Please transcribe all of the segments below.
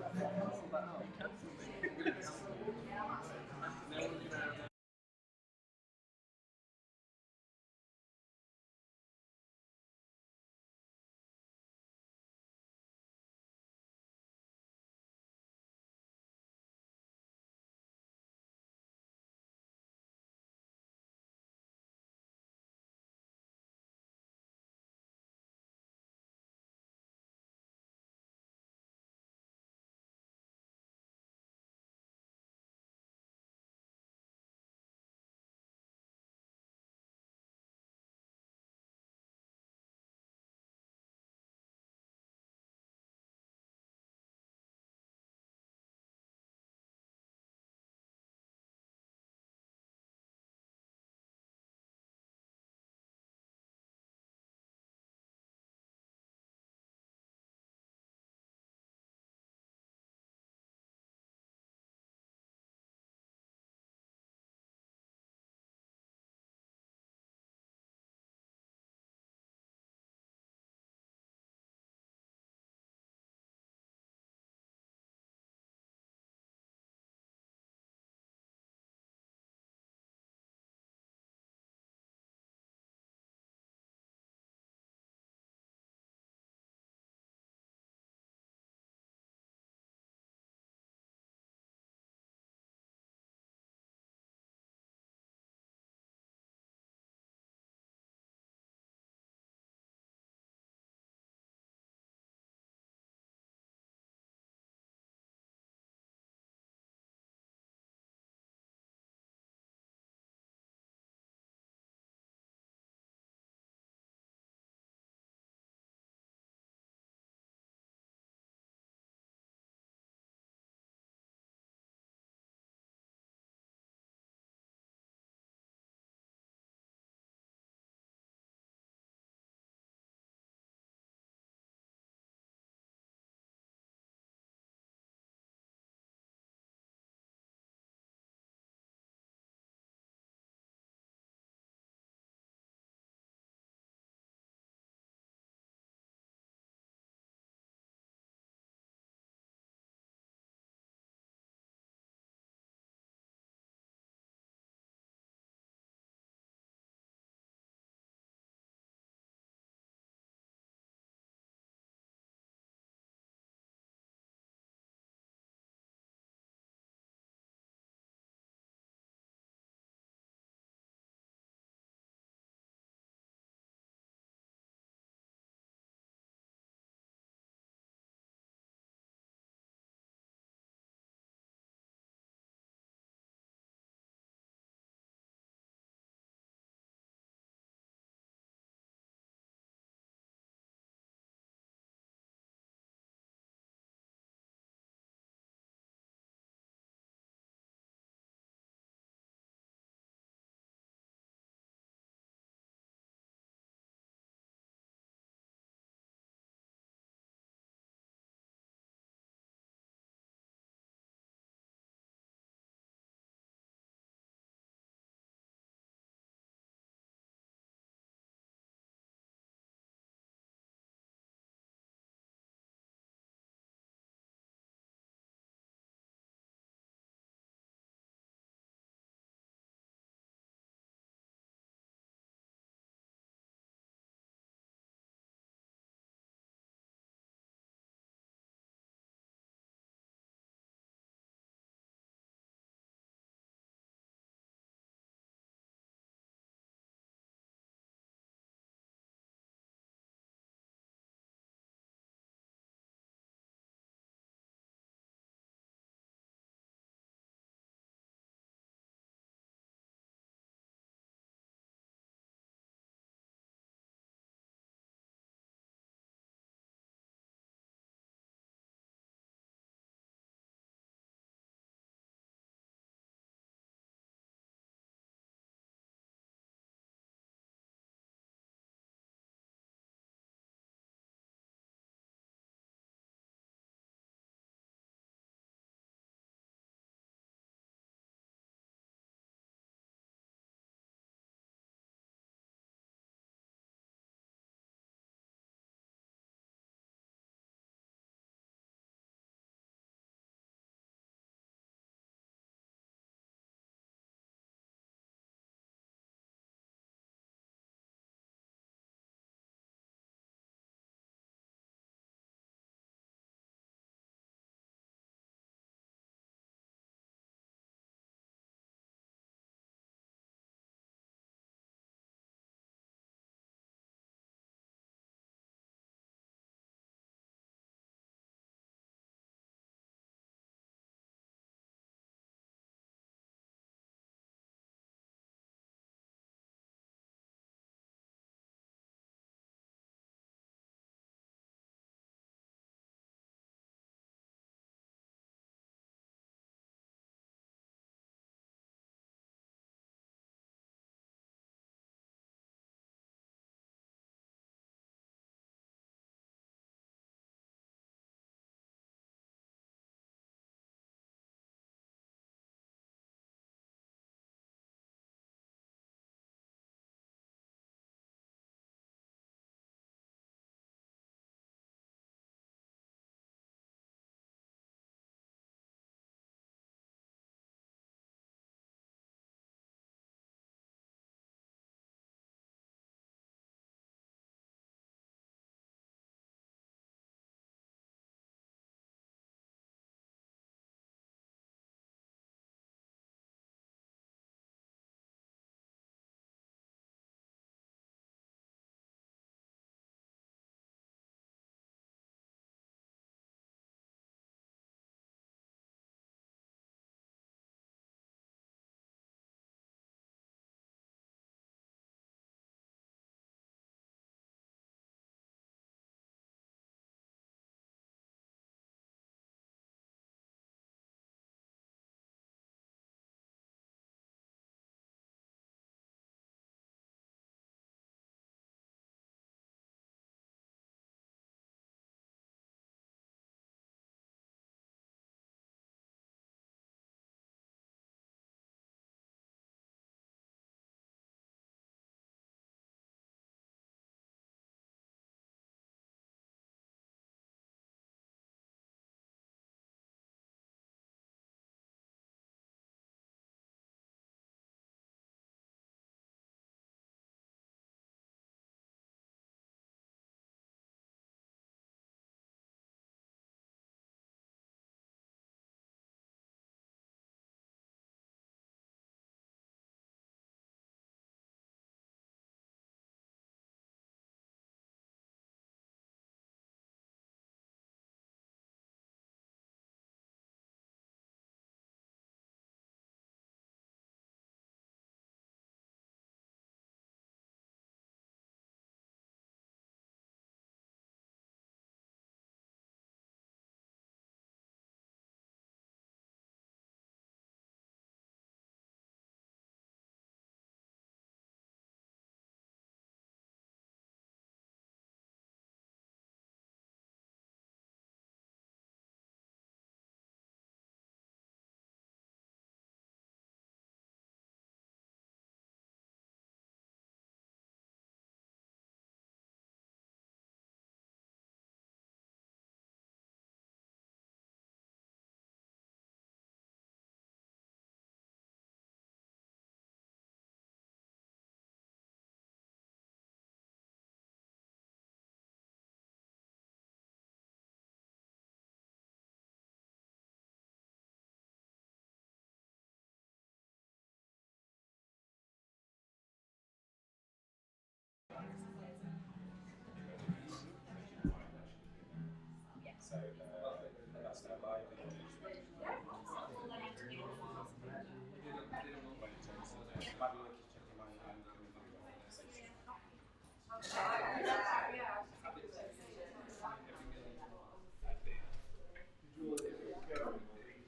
cancel that out. Cancel me. We're gonna cancel you. No one's gonna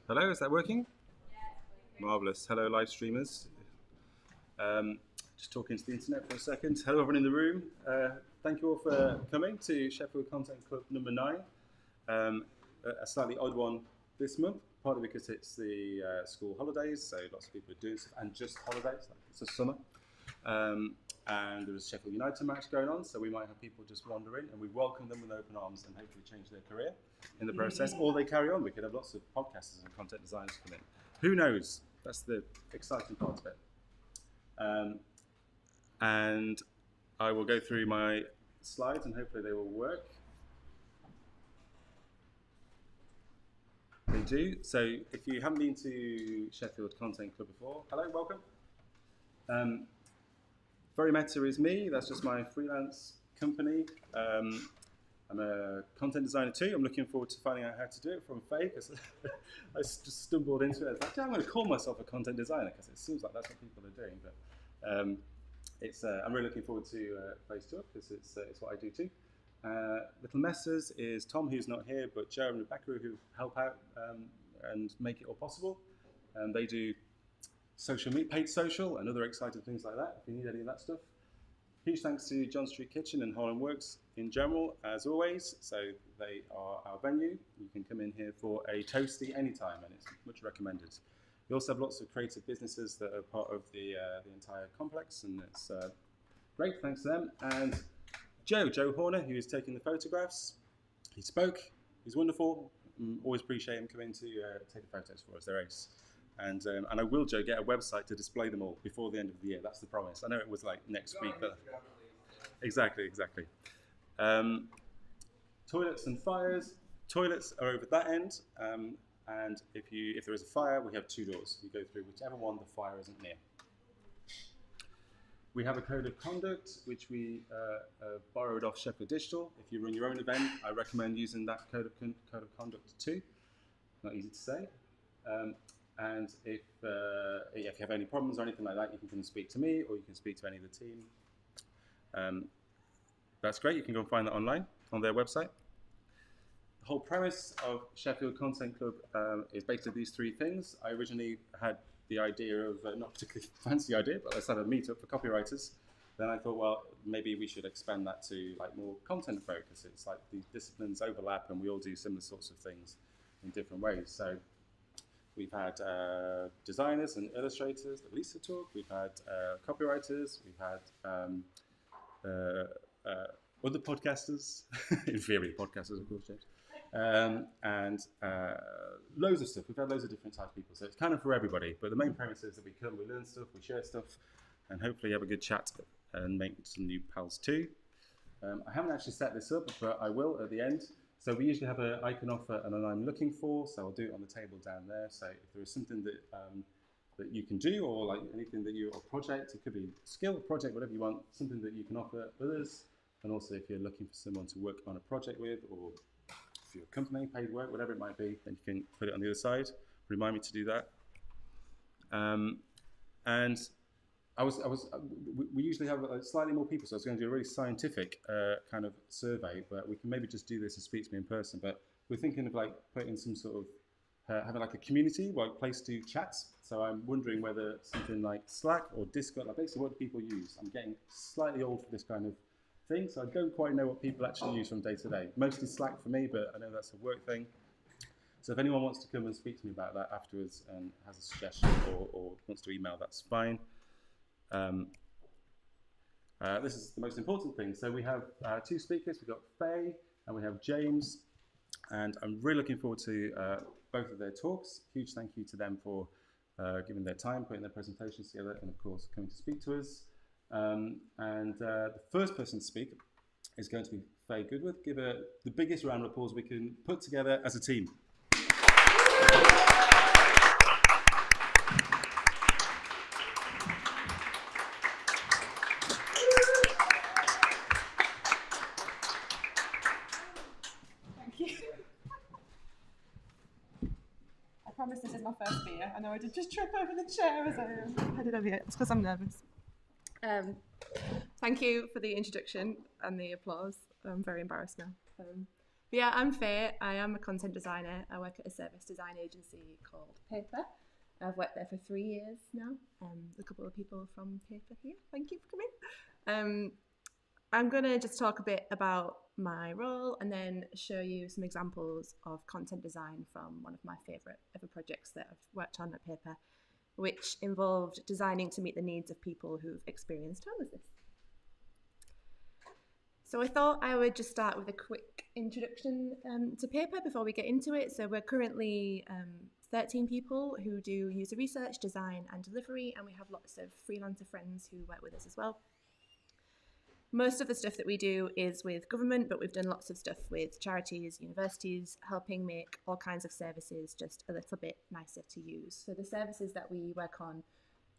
Hello, is that working? Marvellous. Hello, live streamers. Just talking to the internet for a second. Hello, everyone in the room. Thank you all for coming to Sheffield Content Club number 9. A slightly odd one this month, partly because it's the school holidays, so lots of people are doing stuff, and just holidays, like it's the summer. And there was a Sheffield United match going on, so we might have people just wander in, and we welcome them with open arms and hopefully change their career in the process, or they carry on. We could have lots of podcasters and content designers come in. Who knows? That's the exciting part of it. And I will go through my slides, and hopefully they will work. They do. So if you haven't been to Sheffield Content Club before, hello, welcome. Very Meta is me. That's just my freelance company. I'm a content designer too. I'm looking forward to finding out how to do it from Faye, because I just stumbled into it. I was like, I'm going to call myself a content designer because it seems like that's what people are doing. But I'm really looking forward to Faye's talk, because it's what I do too. Little Messers is Tom, who's not here, but Joe and Rebecca, who help out and make it all possible. They do social media, paid social, and other exciting things like that, if you need any of that stuff. Huge thanks to John Street Kitchen and Holland Works in general, as always. So they are our venue. You can come in here for a toasty anytime, and it's much recommended. We also have lots of creative businesses that are part of the entire complex, and it's great, thanks to them. And Joe Horner, who is taking the photographs. He spoke, he's wonderful. Always appreciate him coming to take the photos for us, they're ace. And I will, Joe, get a website to display them all before the end of the year. That's the promise. I know it was like next week, but exactly. Toilets and fires. Toilets are over that end, and if there is a fire, we have 2 doors. You go through whichever one the fire isn't near. We have a code of conduct, which we borrowed off Sheffield Digital. If you run your own event, I recommend using that code of conduct too. Not easy to say. And if you have any problems or anything like that, you can come and speak to me, or you can speak to any of the team. That's great. You can go and find that online on their website. The whole premise of Sheffield Content Club is based on these 3 things. I originally had the idea of, not particularly fancy idea, but let's have a meetup for copywriters. Then I thought, well, maybe we should expand that to like more content focus. It's like these disciplines overlap, and we all do similar sorts of things in different ways. So we've had designers and illustrators that Lisa talk. We've had copywriters. We've had other podcasters, inferior podcasters, of course, James, and loads of stuff. We've had loads of different types of people, so it's kind of for everybody. But the main premise is that we come, we learn stuff, we share stuff, and hopefully have a good chat and make some new pals too. I haven't actually set this up, but I will at the end. So we usually have an icon offer and an I'm looking for, so I'll do it on the table down there. So if there is something that that you can do, or like anything that you, or project, it could be skill, project, whatever you want, something that you can offer others. And also if you're looking for someone to work on a project with, or for your company, paid work, whatever it might be, then you can put it on the other side. Remind me to do that. And we usually have slightly more people, so I was going to do a really scientific kind of survey, but we can maybe just do this and speak to me in person. But we're thinking of like putting some sort of, having like a community, like place to chat. So I'm wondering whether something like Slack or Discord, like basically what do people use? I'm getting slightly old for this kind of thing, so I don't quite know what people actually use from day to day. Mostly Slack for me, but I know that's a work thing. So if anyone wants to come and speak to me about that afterwards and has a suggestion or wants to email, that's fine. This is the most important thing. So we have 2 speakers. We've got Faye and we have James, and I'm really looking forward to both of their talks. Huge thank you to them for giving their time, putting their presentations together, and of course coming to speak to us. The first person to speak is going to be Faye Goodworth. Give her the biggest round of applause we can put together as a team. I promise this is my first beer. I know I did just trip over the chair as I headed over here. It's because I'm nervous. Thank you for the introduction and the applause. I'm very embarrassed now. Yeah, I'm Faye. I am a content designer. I work at a service design agency called Paper. I've worked there for 3 years now. A couple of people from Paper here. Thank you for coming. I'm going to just talk a bit about my role and then show you some examples of content design from one of my favourite ever projects that I've worked on at Paper, which involved designing to meet the needs of people who've experienced homelessness. So I thought I would just start with a quick introduction to Paper before we get into it. So we're currently 13 people who do user research, design and delivery, and we have lots of freelancer friends who work with us as well. Most of the stuff that we do is with government, but we've done lots of stuff with charities, universities, helping make all kinds of services just a little bit nicer to use. So the services that we work on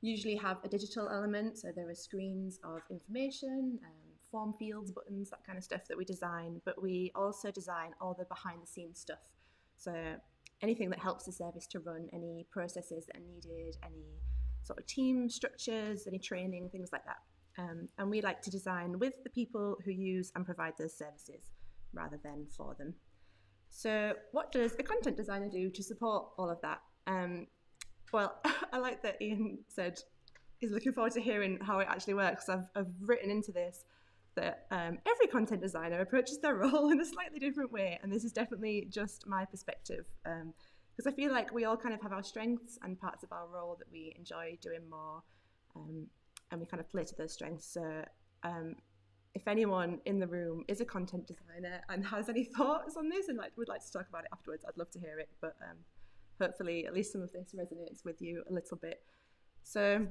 usually have a digital element, so there are screens of information, form fields, buttons, that kind of stuff that we design, but we also design all the behind the scenes stuff. So anything that helps the service to run, any processes that are needed, any sort of team structures, any training, things like that. And we like to design with the people who use and provide those services rather than for them. So what does a content designer do to support all of that? Well, I like that Ian said he's looking forward to hearing how it actually works. I've written into this that every content designer approaches their role in a slightly different way, and this is definitely just my perspective, because I feel like we all kind of have our strengths and parts of our role that we enjoy doing more, and we kind of play to those strengths. So if anyone in the room is a content designer and has any thoughts on this and would like to talk about it afterwards, I'd love to hear it, but hopefully at least some of this resonates with you a little bit. So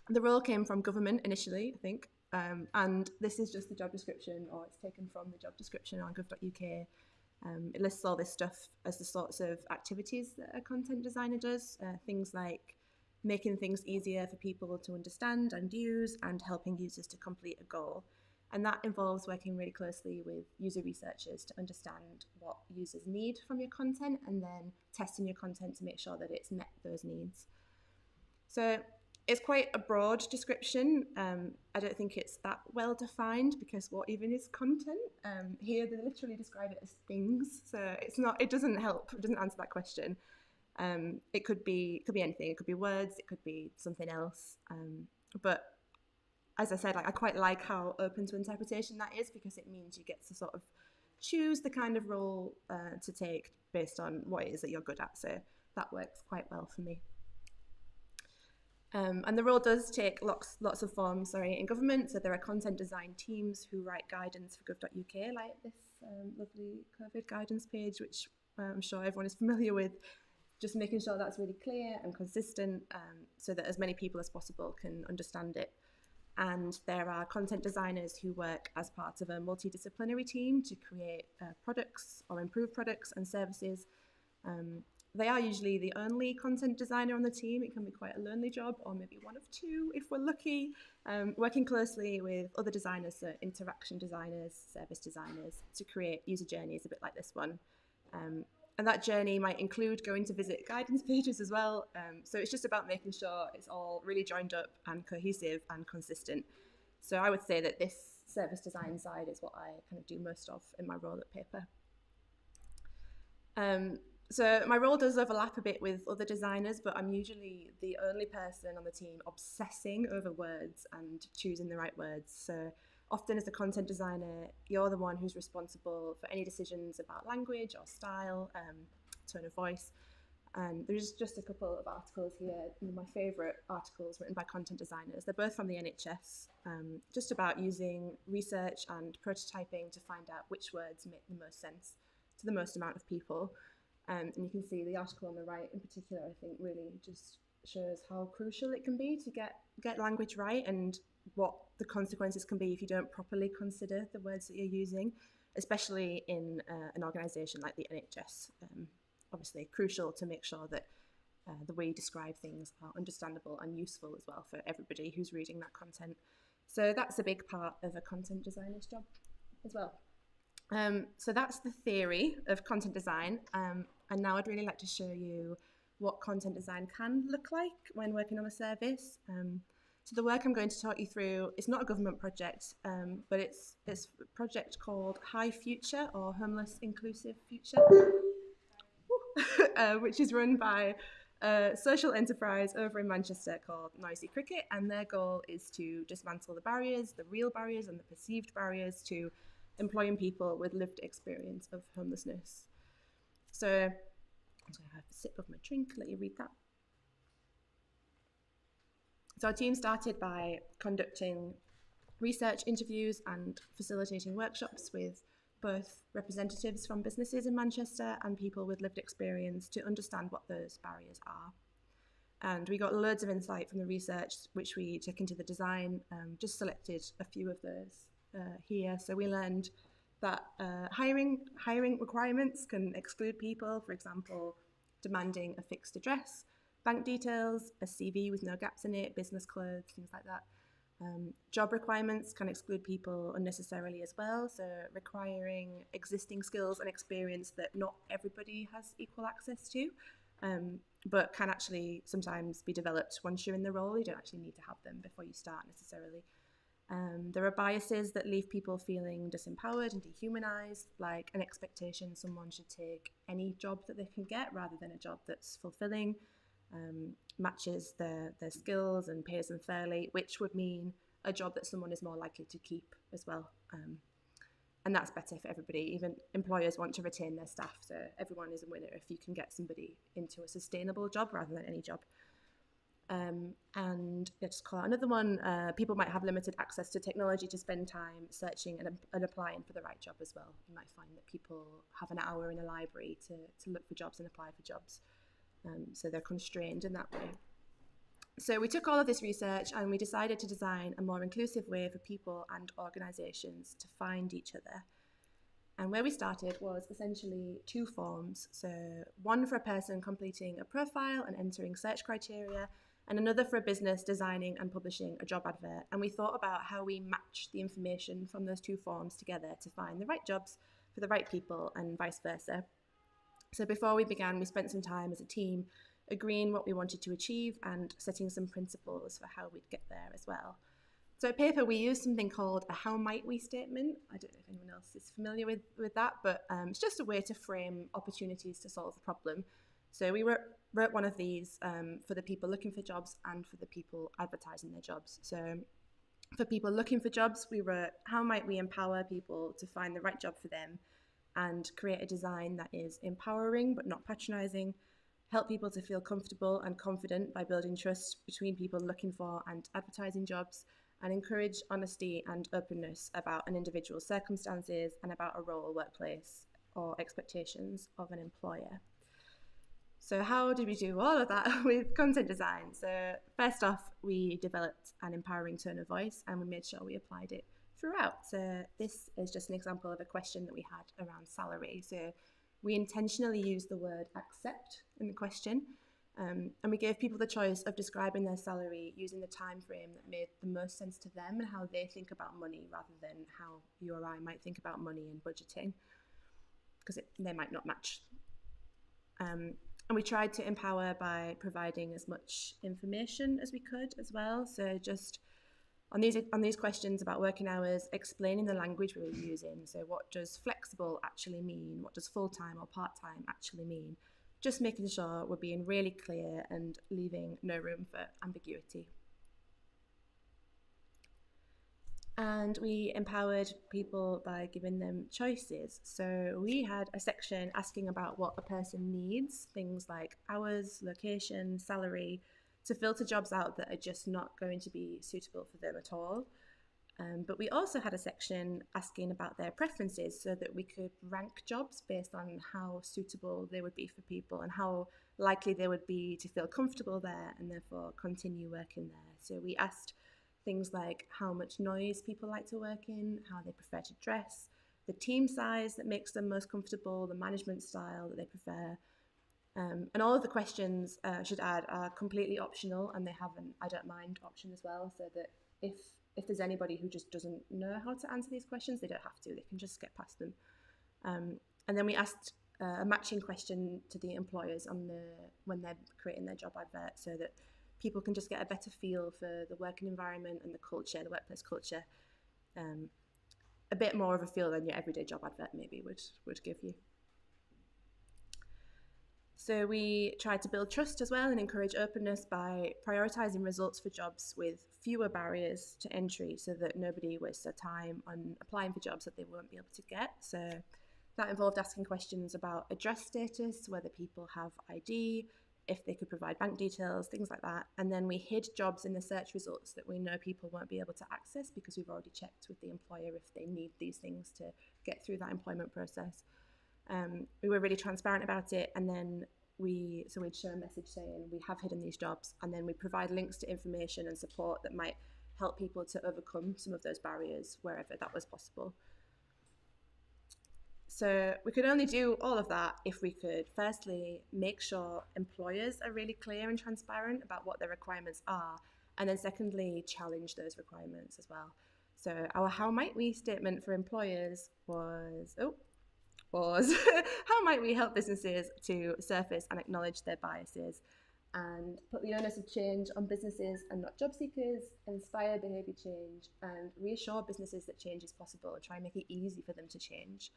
the role came from government initially, I think, and this is just the job description, or it's taken from the job description on gov.uk. It lists all this stuff as the sorts of activities that a content designer does, things like making things easier for people to understand and use, and helping users to complete a goal. And that involves working really closely with user researchers to understand what users need from your content, and then testing your content to make sure that it's met those needs. So it's quite a broad description. I don't think it's that well defined, because what even is content? Here they literally describe it as things, so it doesn't help, it doesn't answer that question. It could be anything. It could be words, it could be something else. But as I said, I quite like how open to interpretation that is, because it means you get to sort of choose the kind of role to take based on what it is that you're good at. So that works quite well for me. And the role does take lots of forms, in government. So there are content design teams who write guidance for gov.uk, like this lovely COVID guidance page, which I'm sure everyone is familiar with. Just making sure that's really clear and consistent, so that as many people as possible can understand it. And there are content designers who work as part of a multidisciplinary team to create products or improve products and services. They are usually the only content designer on the team. It can be quite a lonely job, or maybe one of two if we're lucky, working closely with other designers, so interaction designers, service designers, to create user journeys a bit like this one. And that journey might include going to visit guidance pages as well. So it's just about making sure it's all really joined up and cohesive and consistent. So I would say that this service design side is what I kind of do most of in my role at Paper. So my role does overlap a bit with other designers, but I'm usually the only person on the team obsessing over words and choosing the right words. So often as a content designer, you're the one who's responsible for any decisions about language or style, tone of voice. And there's just a couple of articles here, my favourite articles written by content designers. They're both from the NHS, just about using research and prototyping to find out which words make the most sense to the most amount of people. And you can see the article on the right in particular, I think, really just shows how crucial it can be to get language right, and what the consequences can be if you don't properly consider the words that you're using, especially in an organisation like the NHS. Obviously crucial to make sure that the way you describe things are understandable and useful as well for everybody who's reading that content. So that's a big part of a content designer's job as well. So that's the theory of content design, and now I'd really like to show you what content design can look like when working on a service. So the work I'm going to talk you through is not a government project, but it's a project called High Future, or Homeless Inclusive Future, which is run by a social enterprise over in Manchester called Noisy Cricket, and their goal is to dismantle the barriers, the real barriers and the perceived barriers to employing people with lived experience of homelessness. So I'm just going to have a sip of my drink, let you read that. So our team started by conducting research interviews and facilitating workshops with both representatives from businesses in Manchester and people with lived experience to understand what those barriers are. And we got loads of insight from the research, which we took into the design. Just selected a few of those here. So we learned that hiring requirements can exclude people, for example, demanding a fixed address, bank details, a CV with no gaps in it, business clothes, things like that. Job requirements can exclude people unnecessarily as well, so requiring existing skills and experience that not everybody has equal access to, but can actually sometimes be developed once you're in the role. You don't actually need to have them before you start necessarily. There are biases that leave people feeling disempowered and dehumanized, like an expectation someone should take any job that they can get rather than a job that's fulfilling, matches their skills and pays them fairly, which would mean a job that someone is more likely to keep as well. And that's better for everybody. Even employers want to retain their staff, so everyone is a winner if you can get somebody into a sustainable job rather than any job. And just call out another one, people might have limited access to technology to spend time searching and applying for the right job as well. You might find that people have an hour in a library to look for jobs and apply for jobs. So they're constrained in that way. So we took all of this research and we decided to design a more inclusive way for people and organisations to find each other. And where we started was essentially two forms. So one for a person completing a profile and entering search criteria, and another for a business designing and publishing a job advert. And we thought about how we match the information from those two forms together to find the right jobs for the right people and vice versa. So before we began, we spent some time as a team agreeing what we wanted to achieve and setting some principles for how we'd get there as well. So at Paper, we used something called a how might we statement. I don't know if anyone else is familiar with that, but it's just a way to frame opportunities to solve the problem. So we wrote one of these for the people looking for jobs and for the people advertising their jobs. So for people looking for jobs, we wrote, how might we empower people to find the right job for them and create a design that is empowering but not patronising, help people to feel comfortable and confident by building trust between people looking for and advertising jobs, and encourage honesty and openness about an individual's circumstances and about a role, workplace, or expectations of an employer. So how did we do all of that with content design? So first off, we developed an empowering tone of voice and we made sure we applied it throughout. So this is just an example of a question that we had around salary. So we intentionally used the word accept in the question, and we gave people the choice of describing their salary using the time frame that made the most sense to them and how they think about money rather than how you or I might think about money and budgeting, because they might not match. And we tried to empower by providing as much information as we could as well. So just on these questions about working hours, explaining the language we were using. So what does flexible actually mean? What does full-time or part-time actually mean? Just making sure we're being really clear and leaving no room for ambiguity. And we empowered people by giving them choices. So we had a section asking about what a person needs, things like hours, location, salary, to filter jobs out that are just not going to be suitable for them at all. But we also had a section asking about their preferences so that we could rank jobs based on how suitable they would be for people and how likely they would be to feel comfortable there and therefore continue working there. So we asked things like how much noise people like to work in, how they prefer to dress, the team size that makes them most comfortable, the management style that they prefer. And all of the questions, should add, are completely optional, and they have an I don't mind option as well, so that if there's anybody who just doesn't know how to answer these questions, they don't have to, they can just get past them. And then we asked a matching question to the employers when they're creating their job advert, so that people can just get a better feel for the working environment and the culture, the workplace culture, a bit more of a feel than your everyday job advert maybe would give you. So we tried to build trust as well and encourage openness by prioritising results for jobs with fewer barriers to entry so that nobody wastes their time on applying for jobs that they won't be able to get. So that involved asking questions about address status, whether people have ID, if they could provide bank details, things like that. And then we hid jobs in the search results that we know people won't be able to access because we've already checked with the employer if they need these things to get through that employment process. We were really transparent about it, and then we'd show a message saying we have hidden these jobs, and then we provide links to information and support that might help people to overcome some of those barriers wherever that was possible. So we could only do all of that if we could firstly make sure employers are really clear and transparent about what their requirements are, and then secondly challenge those requirements as well. So our how might we statement for employers was how might we help businesses to surface and acknowledge their biases and put the onus of change on businesses and not job seekers, inspire behaviour change, and reassure businesses that change is possible and try and make it easy for them to change.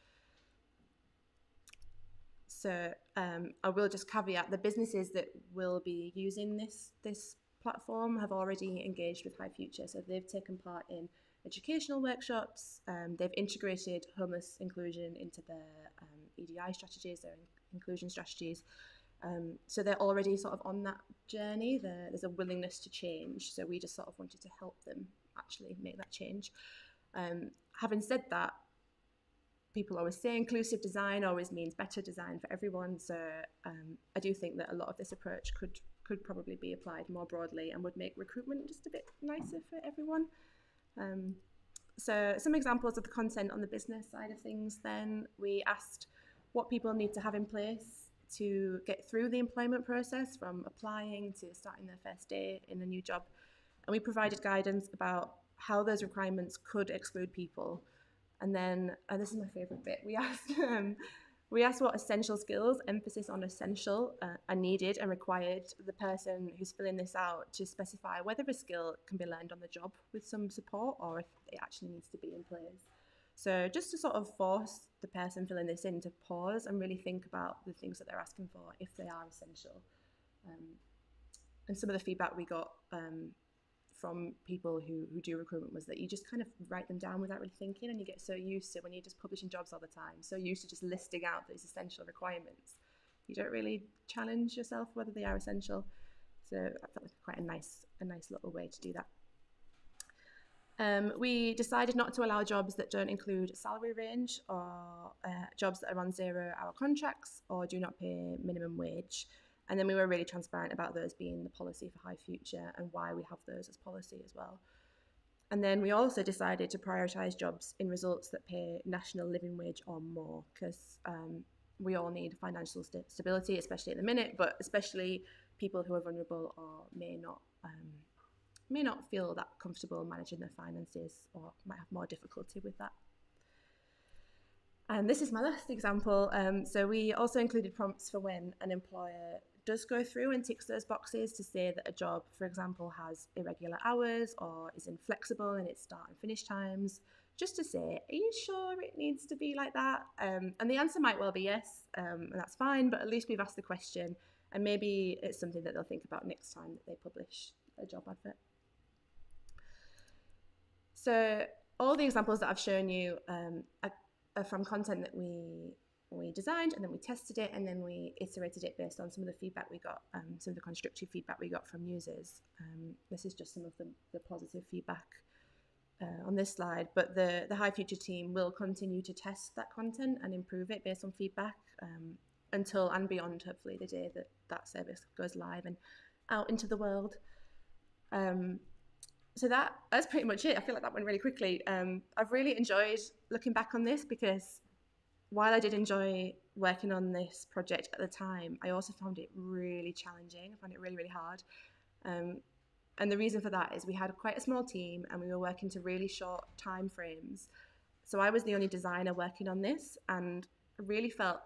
So I will just caveat, the businesses that will be using this platform have already engaged with High Future. So they've taken part in educational workshops, they've integrated homeless inclusion into their EDI strategies, their inclusion strategies. So they're already sort of on that journey. There's a willingness to change. So we just sort of wanted to help them actually make that change. Having said that, people always say inclusive design always means better design for everyone. So I do think that a lot of this approach could probably be applied more broadly and would make recruitment just a bit nicer for everyone. So some examples of the content on the business side of things then, we asked what people need to have in place to get through the employment process from applying to starting their first day in a new job. And we provided guidance about how those requirements could exclude people. And then, and this is my favourite bit, we asked what essential skills, emphasis on essential, are needed and required the person who's filling this out to specify whether a skill can be learned on the job with some support or if it actually needs to be in place. So just to sort of force the person filling this in to pause and really think about the things that they're asking for, if they are essential. And some of the feedback we got from people who do recruitment was that you just kind of write them down without really thinking, and you get so used to, when you're just publishing jobs all the time, so used to just listing out those essential requirements, you don't really challenge yourself whether they are essential. So I felt like quite a nice little way to do that. We decided not to allow jobs that don't include salary range, or jobs that are on 0-hour contracts or do not pay minimum wage. And then we were really transparent about those being the policy for High Future and why we have those as policy as well. And then we also decided to prioritise jobs in results that pay national living wage or more, because we all need financial stability, especially at the minute, but especially people who are vulnerable or may not feel that comfortable managing their finances or might have more difficulty with that. And this is my last example. So we also included prompts for when an employer does go through and ticks those boxes to say that a job, for example, has irregular hours or is inflexible in its start and finish times, just to say, are you sure it needs to be like that? And the answer might well be yes, and that's fine, but at least we've asked the question, and maybe it's something that they'll think about next time that they publish a job advert. So all the examples that I've shown you are from content that we designed, and then we tested it, and then we iterated it based on some of the feedback we got, some of the constructive feedback we got from users. This is just some of the positive feedback on this slide, but the High Future team will continue to test that content and improve it based on feedback until and beyond, hopefully, the day that that service goes live and out into the world. So that's pretty much it. I feel like that went really quickly. I've really enjoyed looking back on this, because while I did enjoy working on this project at the time, I also found it really challenging. I found it really, really hard. And the reason for that is we had quite a small team and we were working to really short time frames. So I was the only designer working on this, and I really felt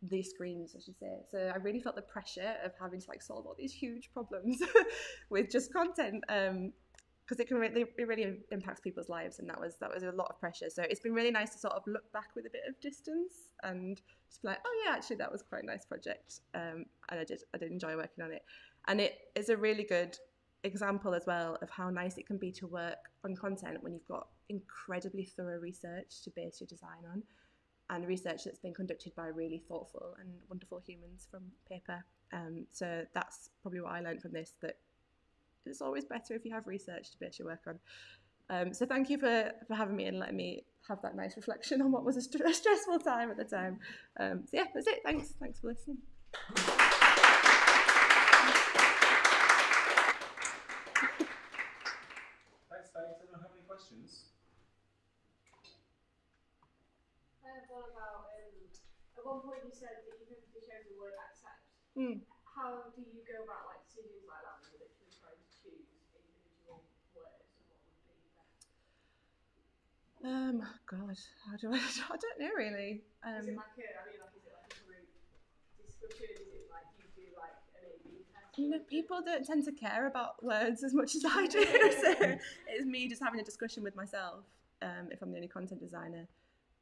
these screens, I should say. So I really felt the pressure of having to like solve all these huge problems with just content, because it really impacts people's lives, and that was a lot of pressure. So it's been really nice to sort of look back with a bit of distance and just be like, oh yeah, actually that was quite a nice project, and I did enjoy working on it, and it is a really good example as well of how nice it can be to work on content when you've got incredibly thorough research to base your design on, and research that's been conducted by really thoughtful and wonderful humans from paper. So that's probably what I learned from this, that it's always better if you have research to base your work on. So thank you for having me and letting me have that nice reflection on what was a stressful time at the time. So yeah, that's it. Thanks for listening. Thanks, Faye. Does anyone have any questions? I have one about, at one point you said that you purposely chose the word accept. How do you go about like decisions like that when you're literally trying to choose individual words and what would be best? God, how do I don't know really. Is it like is it like a group discussion? Is it like you do like an A/B test? You know, people don't tend to care about words as much as I do, so it's me just having a discussion with myself, if I'm the only content designer.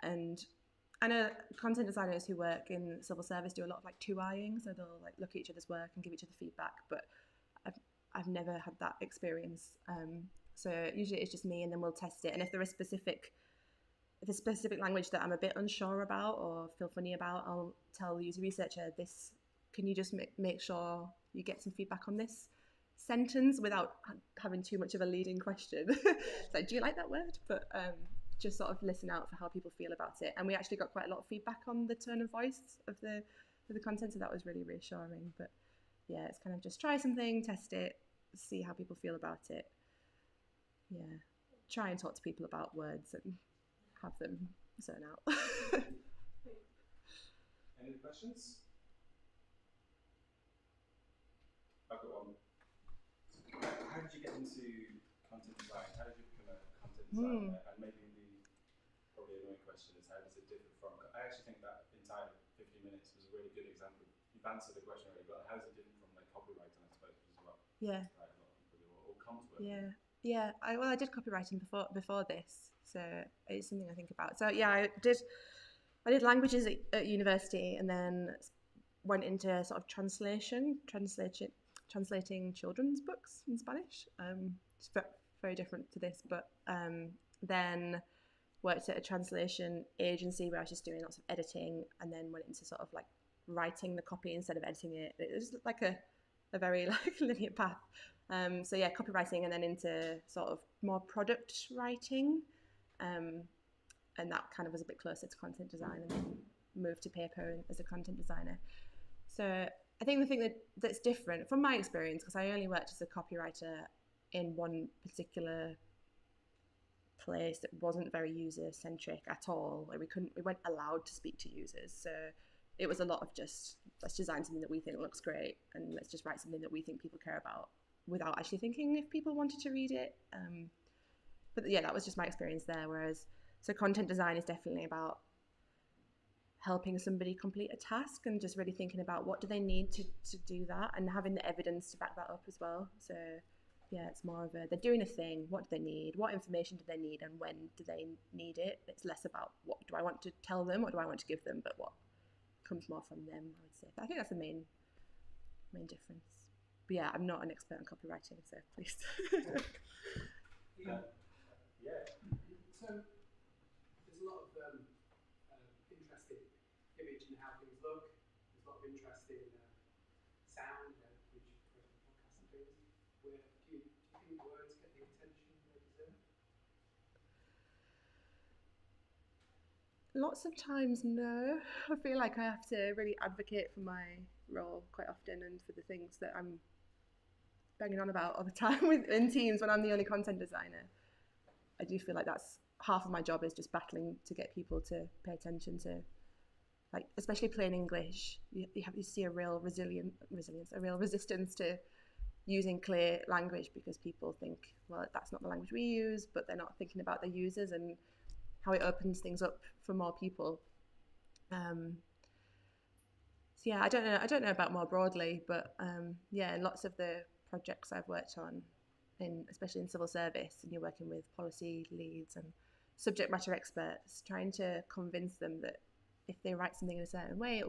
And I know content designers who work in civil service do a lot of like 2-eyeing, so they'll like look at each other's work and give each other feedback, but I've never had that experience. So usually it's just me, and then we'll test it, and if there's a specific language that I'm a bit unsure about or feel funny about, I'll tell the user researcher, this, can you just make sure you get some feedback on this sentence without having too much of a leading question. So do you like that word? But just sort of listen out for how people feel about it. And we actually got quite a lot of feedback on the tone of voice of the content, so that was really reassuring. But yeah, it's kind of just try something, test it, see how people feel about it. Yeah, try and talk to people about words and have them zone out. Any questions? I've got one. How did you get into content design? How did you become a content designer? And maybe probably annoying question is, how does it differ from? I actually think that entire 50 minutes was a really good example. You've answered the question already, but how is it different from like copywriting, I suppose, which is what yeah. Right, a lot of people all comes with. Yeah. I did copywriting before this, so it's something I think about. So yeah, I did languages at university, and then went into sort of translating children's books in Spanish. It's very different to this, but then worked at a translation agency where I was just doing lots of editing, and then went into sort of like writing the copy instead of editing it. It was like a very like linear path. So yeah, copywriting, and then into sort of more product writing, and that kind of was a bit closer to content design, and then moved to paper as a content designer. So I think the thing that's different from my experience, because I only worked as a copywriter in one particular place that wasn't very user centric at all, where we weren't allowed to speak to users. So it was a lot of just, let's design something that we think looks great, and let's just write something that we think people care about, without actually thinking if people wanted to read it. But yeah, that was just my experience there. Whereas, so content design is definitely about helping somebody complete a task, and just really thinking about what do they need to do that, and having the evidence to back that up as well. So yeah, it's more of they're doing a thing, what do they need, what information do they need, and when do they need it. It's less about what do I want to tell them, what do I want to give them, but what comes more from them, I would say. I think that's the main difference. But yeah, I'm not an expert on copywriting, so please. Yeah. So there's a lot of interest in image and how things look. There's a lot of interest in sound, which for podcasts and things. Do you think words get the attention they deserve? Lots of times, no. I feel like I have to really advocate for my role quite often, and for the things that I'm banging on about all the time in teams when I'm the only content designer. I do feel like that's half of my job, is just battling to get people to pay attention to, like, especially plain English. You see a real resilience, a real resistance to using clear language, because people think, well, that's not the language we use, but they're not thinking about their users and how it opens things up for more people. yeah, I don't know about more broadly, but yeah, lots of the projects I've worked on, especially in civil service, and you're working with policy leads and subject matter experts, trying to convince them that if they write something in a certain way,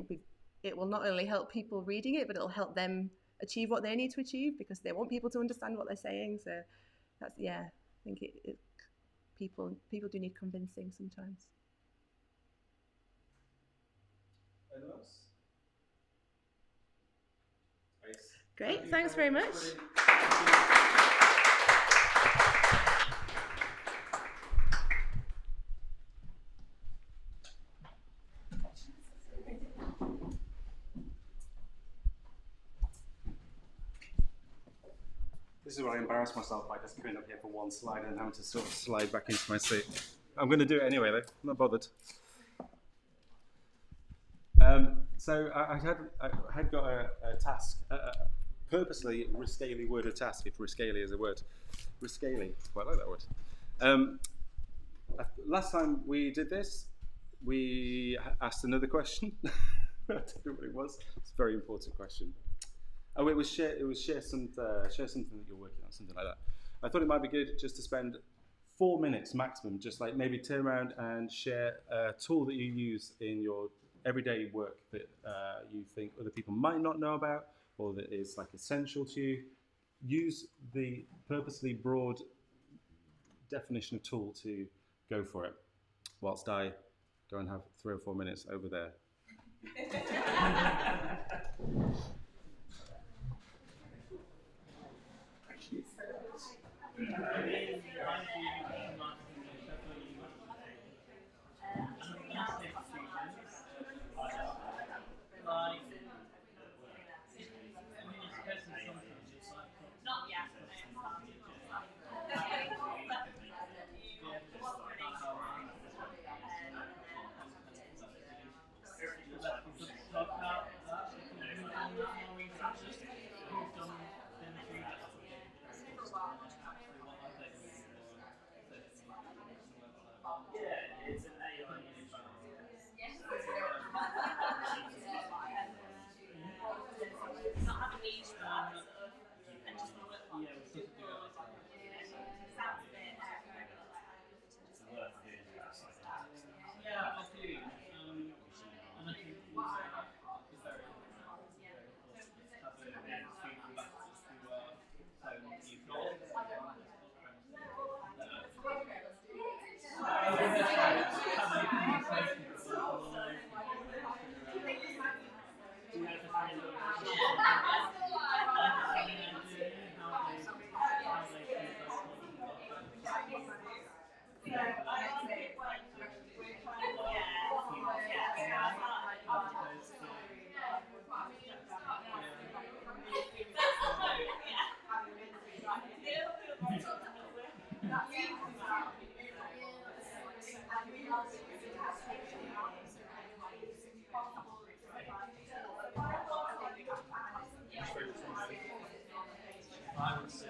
it will not only help people reading it, but it'll help them achieve what they need to achieve, because they want people to understand what they're saying. So that's, yeah, I think people do need convincing sometimes. Anyone else? Great, thanks very much. This is where I embarrass myself by just coming up here for one slide and having to sort of slide back into my seat. I'm going to do it anyway, though. I'm not bothered. So I had got a task, purposely riscally worded task, if riscally is a word. Riscally, quite like that word. Last time we did this, we asked another question. I don't know what it was. It's a very important question. Oh, it was share something that you're working on, something like that. I thought it might be good just to spend 4 minutes maximum, just like maybe turn around and share a tool that you use in your everyday work that you think other people might not know about, or that is like essential to you. Use the purposely broad definition of tool to go for it, whilst I go and have 3 or 4 minutes over there. I would say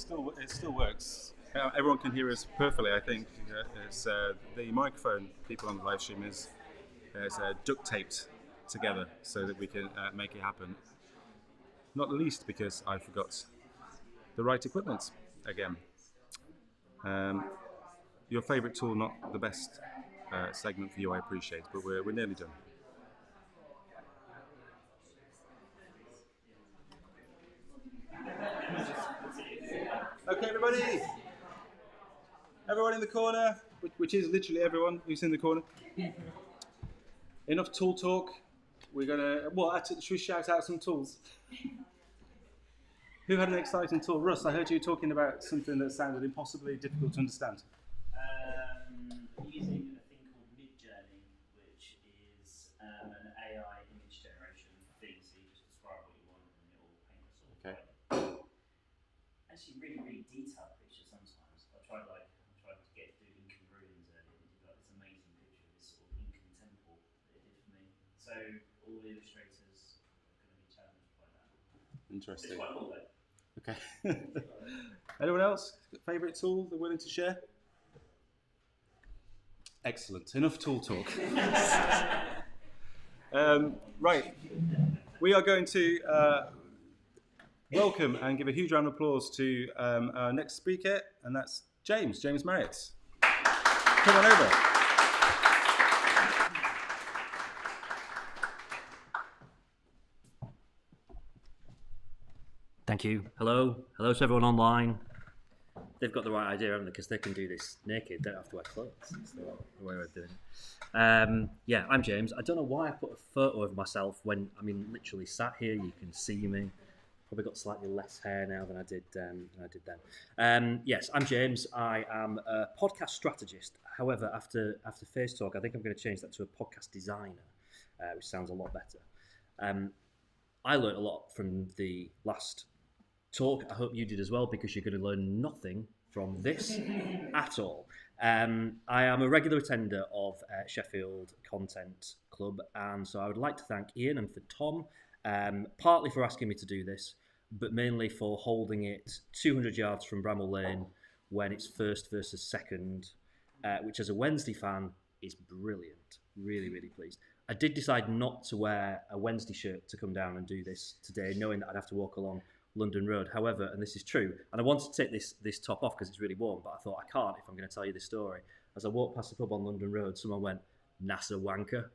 still works. Everyone can hear us perfectly. I think it's the microphone people on the live stream is duct taped together so that we can make it happen. Not least because I forgot the right equipment again. Your favourite tool, not the best segment for you, I appreciate, but we're nearly done. Okay, everybody. Everyone in the corner, which is literally everyone who's in the corner. Enough tool talk. We're gonna. Should we shout out some tools? Who had an exciting tool? Russ, I heard you talking about something that sounded impossibly difficult to understand. Using a thing called Midjourney, which is an AI image generation thing. So you just describe what you want, and it will paint a sort of actually really detailed picture. Sometimes I tried to get do incongruence earlier, and did like this amazing picture of this sort of Incan temple that it did for me. So all the illustrators are going to be challenged by that. Interesting. It's quite cool though. Okay. Anyone else? Favourite tool they're willing to share? Excellent. Enough tool talk. Right. We are going to welcome and give a huge round of applause to our next speaker, and that's James Marriott. Come on over. Thank you. Hello to everyone online. They've got the right idea, haven't they? Because they can do this naked, don't have to wear clothes. That's the way we're doing it. Yeah, I'm James. I don't know why I put a photo of myself when literally sat here. You can see me. Probably got slightly less hair now than I did then. Yes, I'm James. I am a podcast strategist. However, after Faye's talk, I think I'm going to change that to a podcast designer, which sounds a lot better. I learned a lot from the last talk. I hope you did as well, because you're going to learn nothing from this at all. I am a regular attender of Sheffield Content Club, and so I would like to thank Ian and for Tom, partly for asking me to do this, but mainly for holding it 200 yards from Bramall Lane when it's first versus second, which as a Wednesday fan is brilliant. Really pleased. I did decide not to wear a Wednesday shirt to come down and do this today, knowing that I'd have to walk along London Road. However, and this is true, and I wanted to take this top off because it's really warm, but I thought I can't if I'm going to tell you this story. As I walked past the pub on London Road, someone went, "NASA wanker."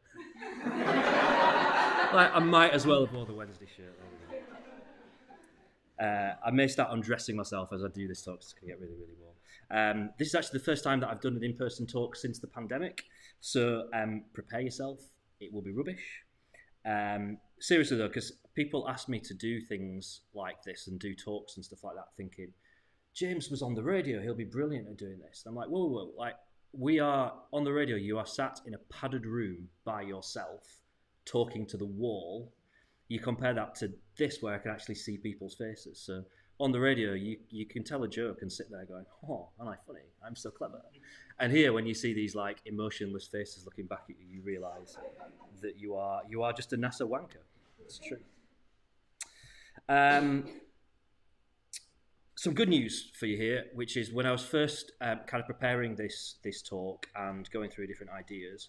Like, I might as well have worn the Wednesday shirt. I may start undressing myself as I do this talk, because it's going to get really warm. This is actually the first time that I've done an in-person talk since the pandemic, so prepare yourself. It will be rubbish. Seriously though, because people ask me to do things like this and do talks and stuff like that, thinking, James was on the radio, he'll be brilliant at doing this. And I'm like, whoa, like, we are on the radio, you are sat in a padded room by yourself, talking to the wall. You compare that to this, where I can actually see people's faces. So on the radio, you can tell a joke and sit there going, "Oh, am I funny? I'm so clever." And here, when you see these like emotionless faces looking back at you, you realise that you are just a NASA wanker. It's true. Some good news for you here, which is when I was first kind of preparing this talk and going through different ideas,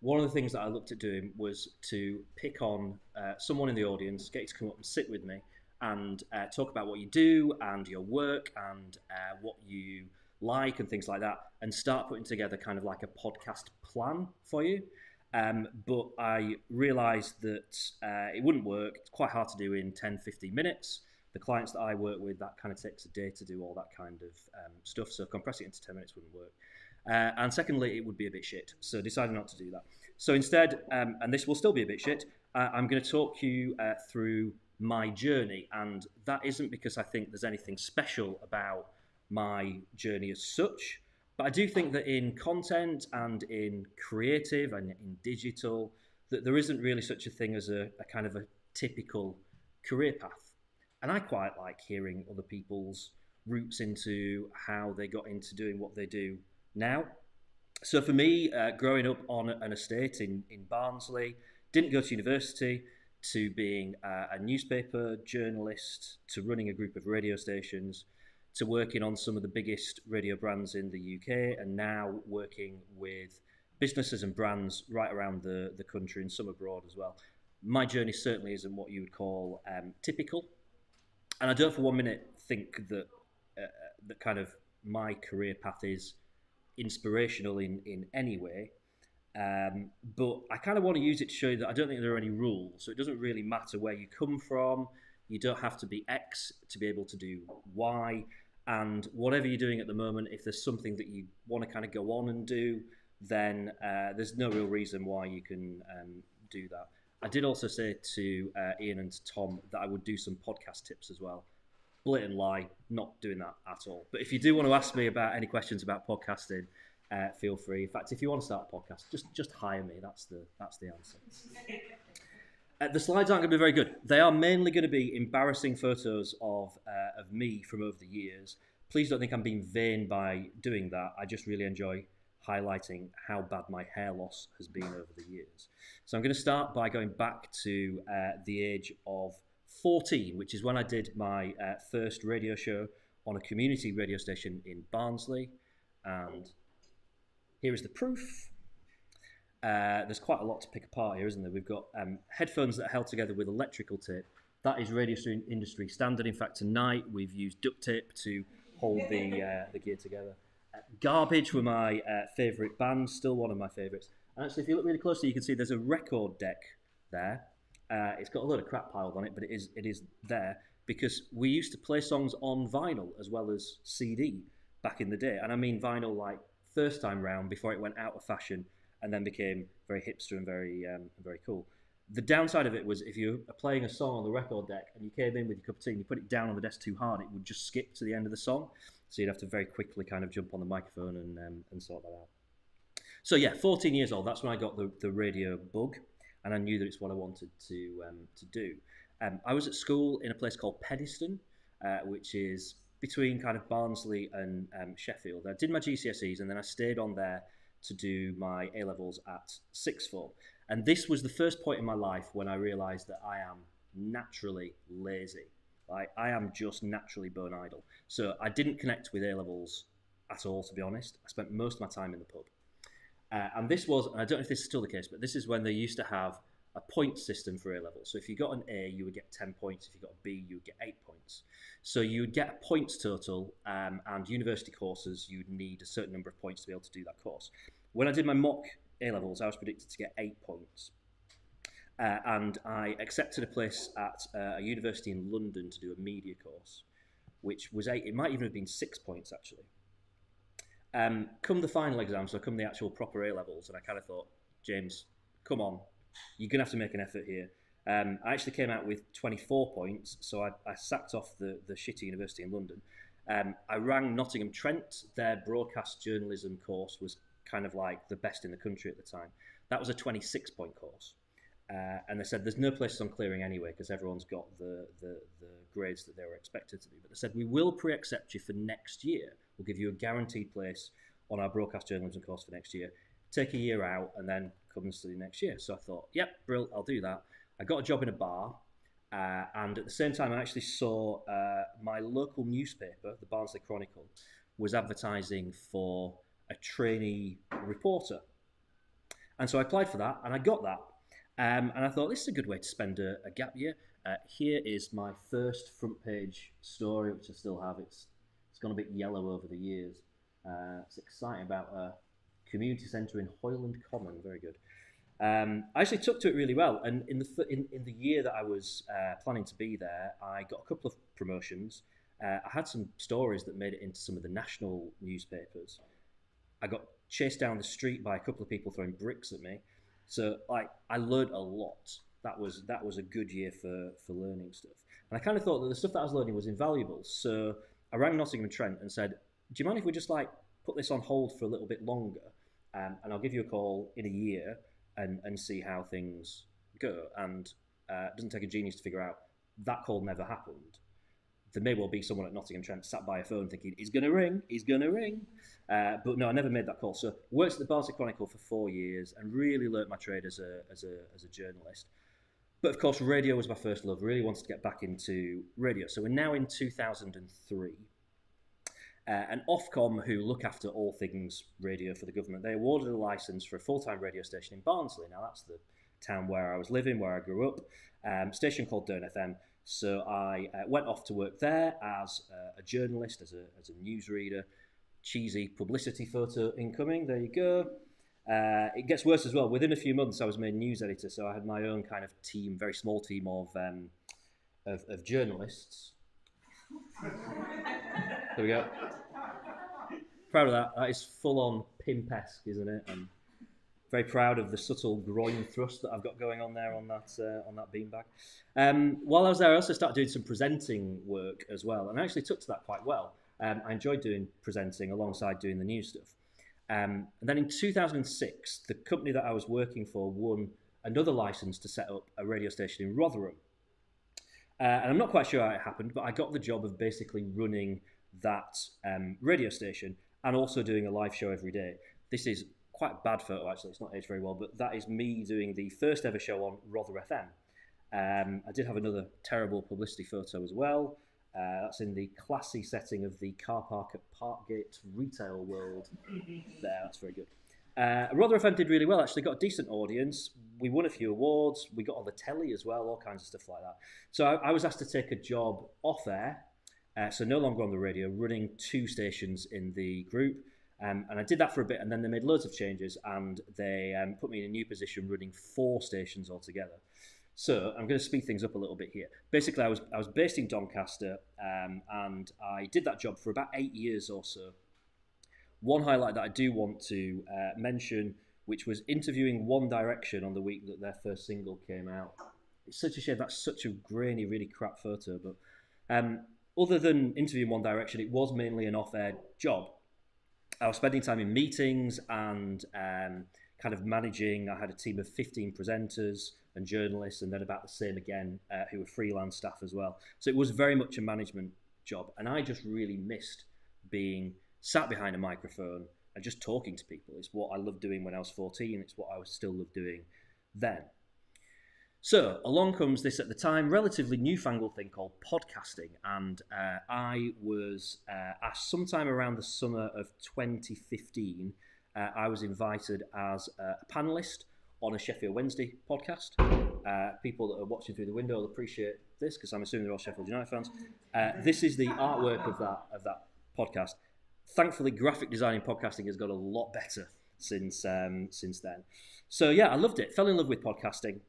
one of the things that I looked at doing was to pick on someone in the audience, get you to come up and sit with me and talk about what you do and your work and what you like and things like that, and start putting together kind of like a podcast plan for you. But I realised that it wouldn't work. It's quite hard to do in 10, 15 minutes. The clients that I work with, that kind of takes a day to do all that kind of stuff. So compressing it into 10 minutes wouldn't work. And secondly, it would be a bit shit. So decided not to do that. So instead, and this will still be a bit shit, I'm going to talk you through my journey. And that isn't because I think there's anything special about my journey as such. But I do think that in content and in creative and in digital, that there isn't really such a thing as a kind of a typical career path. And I quite like hearing other people's routes into how they got into doing what they do now. So for me, growing up on an estate in Barnsley, didn't go to university, to being a newspaper journalist, to running a group of radio stations, to working on some of the biggest radio brands in the UK, and now working with businesses and brands right around the country and some abroad as well. My journey certainly isn't what you would call typical, and I don't for 1 minute think that that kind of my career path is inspirational in any way. But I kind of want to use it to show you that I don't think there are any rules. So it doesn't really matter where you come from. You don't have to be X to be able to do Y. And whatever you're doing at the moment, if there's something that you want to kind of go on and do, then there's no real reason why you can do that. I did also say to Ian and to Tom that I would do some podcast tips as well. Blatant lie, not doing that at all. But if you do want to ask me about any questions about podcasting, feel free. In fact, if you want to start a podcast, just hire me. That's the answer. The slides aren't going to be very good. They are mainly going to be embarrassing photos of me from over the years. Please don't think I'm being vain by doing that. I just really enjoy highlighting how bad my hair loss has been over the years. So I'm going to start by going back to the age of 14, which is when I did my first radio show on a community radio station in Barnsley. And here is the proof. There's quite a lot to pick apart here, isn't there? We've got headphones that are held together with electrical tape. That is radio industry standard. In fact, tonight we've used duct tape to hold the gear together. Garbage were my favourite band, still one of my favourites. And actually, if you look really closely, you can see there's a record deck there. It's got a load of crap piled on it, but it is there because we used to play songs on vinyl as well as CD back in the day. And I mean vinyl like first time round before it went out of fashion and then became very hipster and very cool. The downside of it was if you are playing a song on the record deck and you came in with your cup of tea and you put it down on the desk too hard, it would just skip to the end of the song. So you'd have to very quickly kind of jump on the microphone and sort that out. So yeah, 14 years old, that's when I got the radio bug, and I knew that it's what I wanted to do. I was at school in a place called Peddiston, which is between kind of Barnsley and Sheffield. I did my GCSEs and then I stayed on there to do my A-levels at sixth form. And this was the first point in my life when I realised that I am naturally lazy. I am just naturally bone idle. So I didn't connect with A-levels at all, to be honest. I spent most of my time in the pub. And this was, and I don't know if this is still the case, but this is when they used to have a point system for A-levels. So if you got an A, you would get 10 points. If you got a B, you would get 8 points. So you would get a points total, and university courses, you'd need a certain number of points to be able to do that course. When I did my mock A-levels, I was predicted to get 8 points. And I accepted a place at a university in London to do a media course, which was 8. It might even have been 6 points, actually. Come the final exam, so come the actual proper A-levels, and I kind of thought, James, come on, you're going to have to make an effort here. I actually came out with 24 points, so I sacked off the shitty university in London. I rang Nottingham Trent. Their broadcast journalism course was kind of like the best in the country at the time. That was a 26-point course. And they said, there's no places on clearing anyway, because everyone's got the grades that they were expected to do. But they said, we will pre-accept you for next year. We'll give you a guaranteed place on our broadcast journalism course for next year. Take a year out and then come and study next year. So I thought, yep, brill, I'll do that. I got a job in a bar. And at the same time, I actually saw my local newspaper, the Barnsley Chronicle, was advertising for a trainee reporter. And so I applied for that and I got that. And I thought, this is a good way to spend a gap year. Here is my first front page story, which I still have. It's gone a bit yellow over the years. It's exciting about a community centre in Hoyland Common. Very good. I actually took to it really well. And in the year that I was planning to be there, I got a couple of promotions. I had some stories that made it into some of the national newspapers. I got chased down the street by a couple of people throwing bricks at me. So I learned a lot. That was a good year for learning stuff. And I kind of thought that the stuff that I was learning was invaluable. So I rang Nottingham Trent and said, do you mind if we just put this on hold for a little bit longer? And I'll give you a call in a year and see how things go. And it doesn't take a genius to figure out that call never happened. There may well be someone at Nottingham Trent sat by a phone thinking, he's going to ring. But no, I never made that call. So worked at the Barnsley Chronicle for 4 years and really learnt my trade as a journalist. But of course, radio was my first love. Really wanted to get back into radio. So we're now in 2003. and Ofcom, who look after all things radio for the government, they awarded a licence for a full-time radio station in Barnsley. Now, that's the town where I was living, where I grew up, station called Dern FM. So I went off to work there as a journalist, as a newsreader. Cheesy publicity photo incoming, there you go. It gets worse as well. Within a few months, I was made news editor, so I had my own kind of team, very small team of journalists. There we go. Proud of that. That is full-on pimp-esque, isn't it? I'm very proud of the subtle groin thrust that I've got going on there on that beanbag. While I was there, I also started doing some presenting work as well, and I actually took to that quite well. I enjoyed doing presenting alongside doing the news stuff. And then in 2006, the company that I was working for won another license to set up a radio station in Rotherham. And I'm not quite sure how it happened, but I got the job of basically running that radio station and also doing a live show every day. This is quite a bad photo, actually. It's not aged very well, but that is me doing the first ever show on Rother FM. I did have another terrible publicity photo as well. That's in the classy setting of the car park at Parkgate Retail World. There, that's very good. Rother FM did really well, actually. Got a decent audience. We won a few awards. We got on the telly as well, all kinds of stuff like that. So I was asked to take a job off air, so no longer on the radio, running 2 stations in the group. And I did that for a bit, and then they made loads of changes, and they put me in a new position running 4 stations altogether. So I'm going to speed things up a little bit here. Basically, I was based in Doncaster, and I did that job for about 8 years or so. One highlight that I do want to mention, which was interviewing One Direction on the week that their first single came out. It's such a shame, that's such a grainy, really crap photo, but other than interviewing One Direction, it was mainly an off-air job. I was spending time in meetings and kind of managing. I had a team of 15 presenters and journalists, and then about the same again who were freelance staff as well. So it was very much a management job, and I just really missed being sat behind a microphone and just talking to people. It's what I loved doing when I was 14. It's what I still love doing then. So along comes this, at the time, relatively newfangled thing called podcasting, and I was asked sometime around the summer of 2015, I was invited as a panellist on a Sheffield Wednesday podcast. People that are watching through the window will appreciate this, because I'm assuming they're all Sheffield United fans. This is the artwork of that podcast. Thankfully, graphic design in podcasting has got a lot better since then. So yeah, I loved it. Fell in love with podcasting.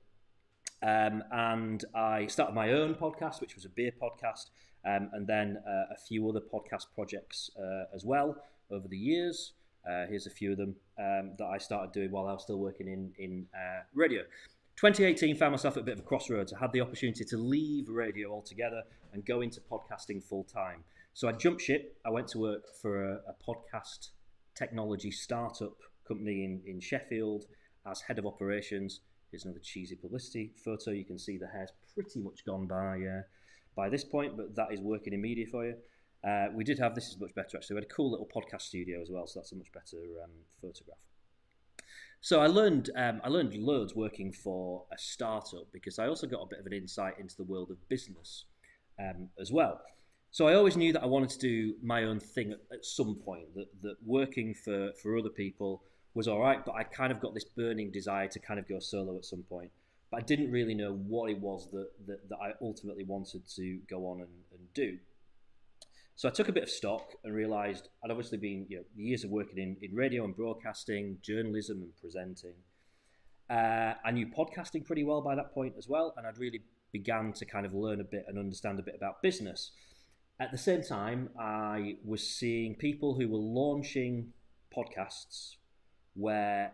And I started my own podcast, which was a beer podcast, and then a few other podcast projects as well over the years. Here's a few of them that I started doing while I was still working in radio. 2018 found myself at a bit of a crossroads. I had the opportunity to leave radio altogether and go into podcasting full time. So I jumped ship. I went to work for a podcast technology startup company in Sheffield as head of operations. Here's another cheesy publicity photo. You can see the hair's pretty much gone by this point, but that is working in media for you. We did have, this is much better actually, we had a cool little podcast studio as well, so that's a much better photograph. So I learned loads working for a startup, because I also got a bit of an insight into the world of business as well. So I always knew that I wanted to do my own thing at some point, that working for other people was all right, but I kind of got this burning desire to kind of go solo at some point. But I didn't really know what it was that I ultimately wanted to go on and do. So I took a bit of stock and realised I'd obviously been, years of working in radio and broadcasting, journalism and presenting. I knew podcasting pretty well by that point as well, and I'd really began to kind of learn a bit and understand a bit about business. At the same time, I was seeing people who were launching podcasts where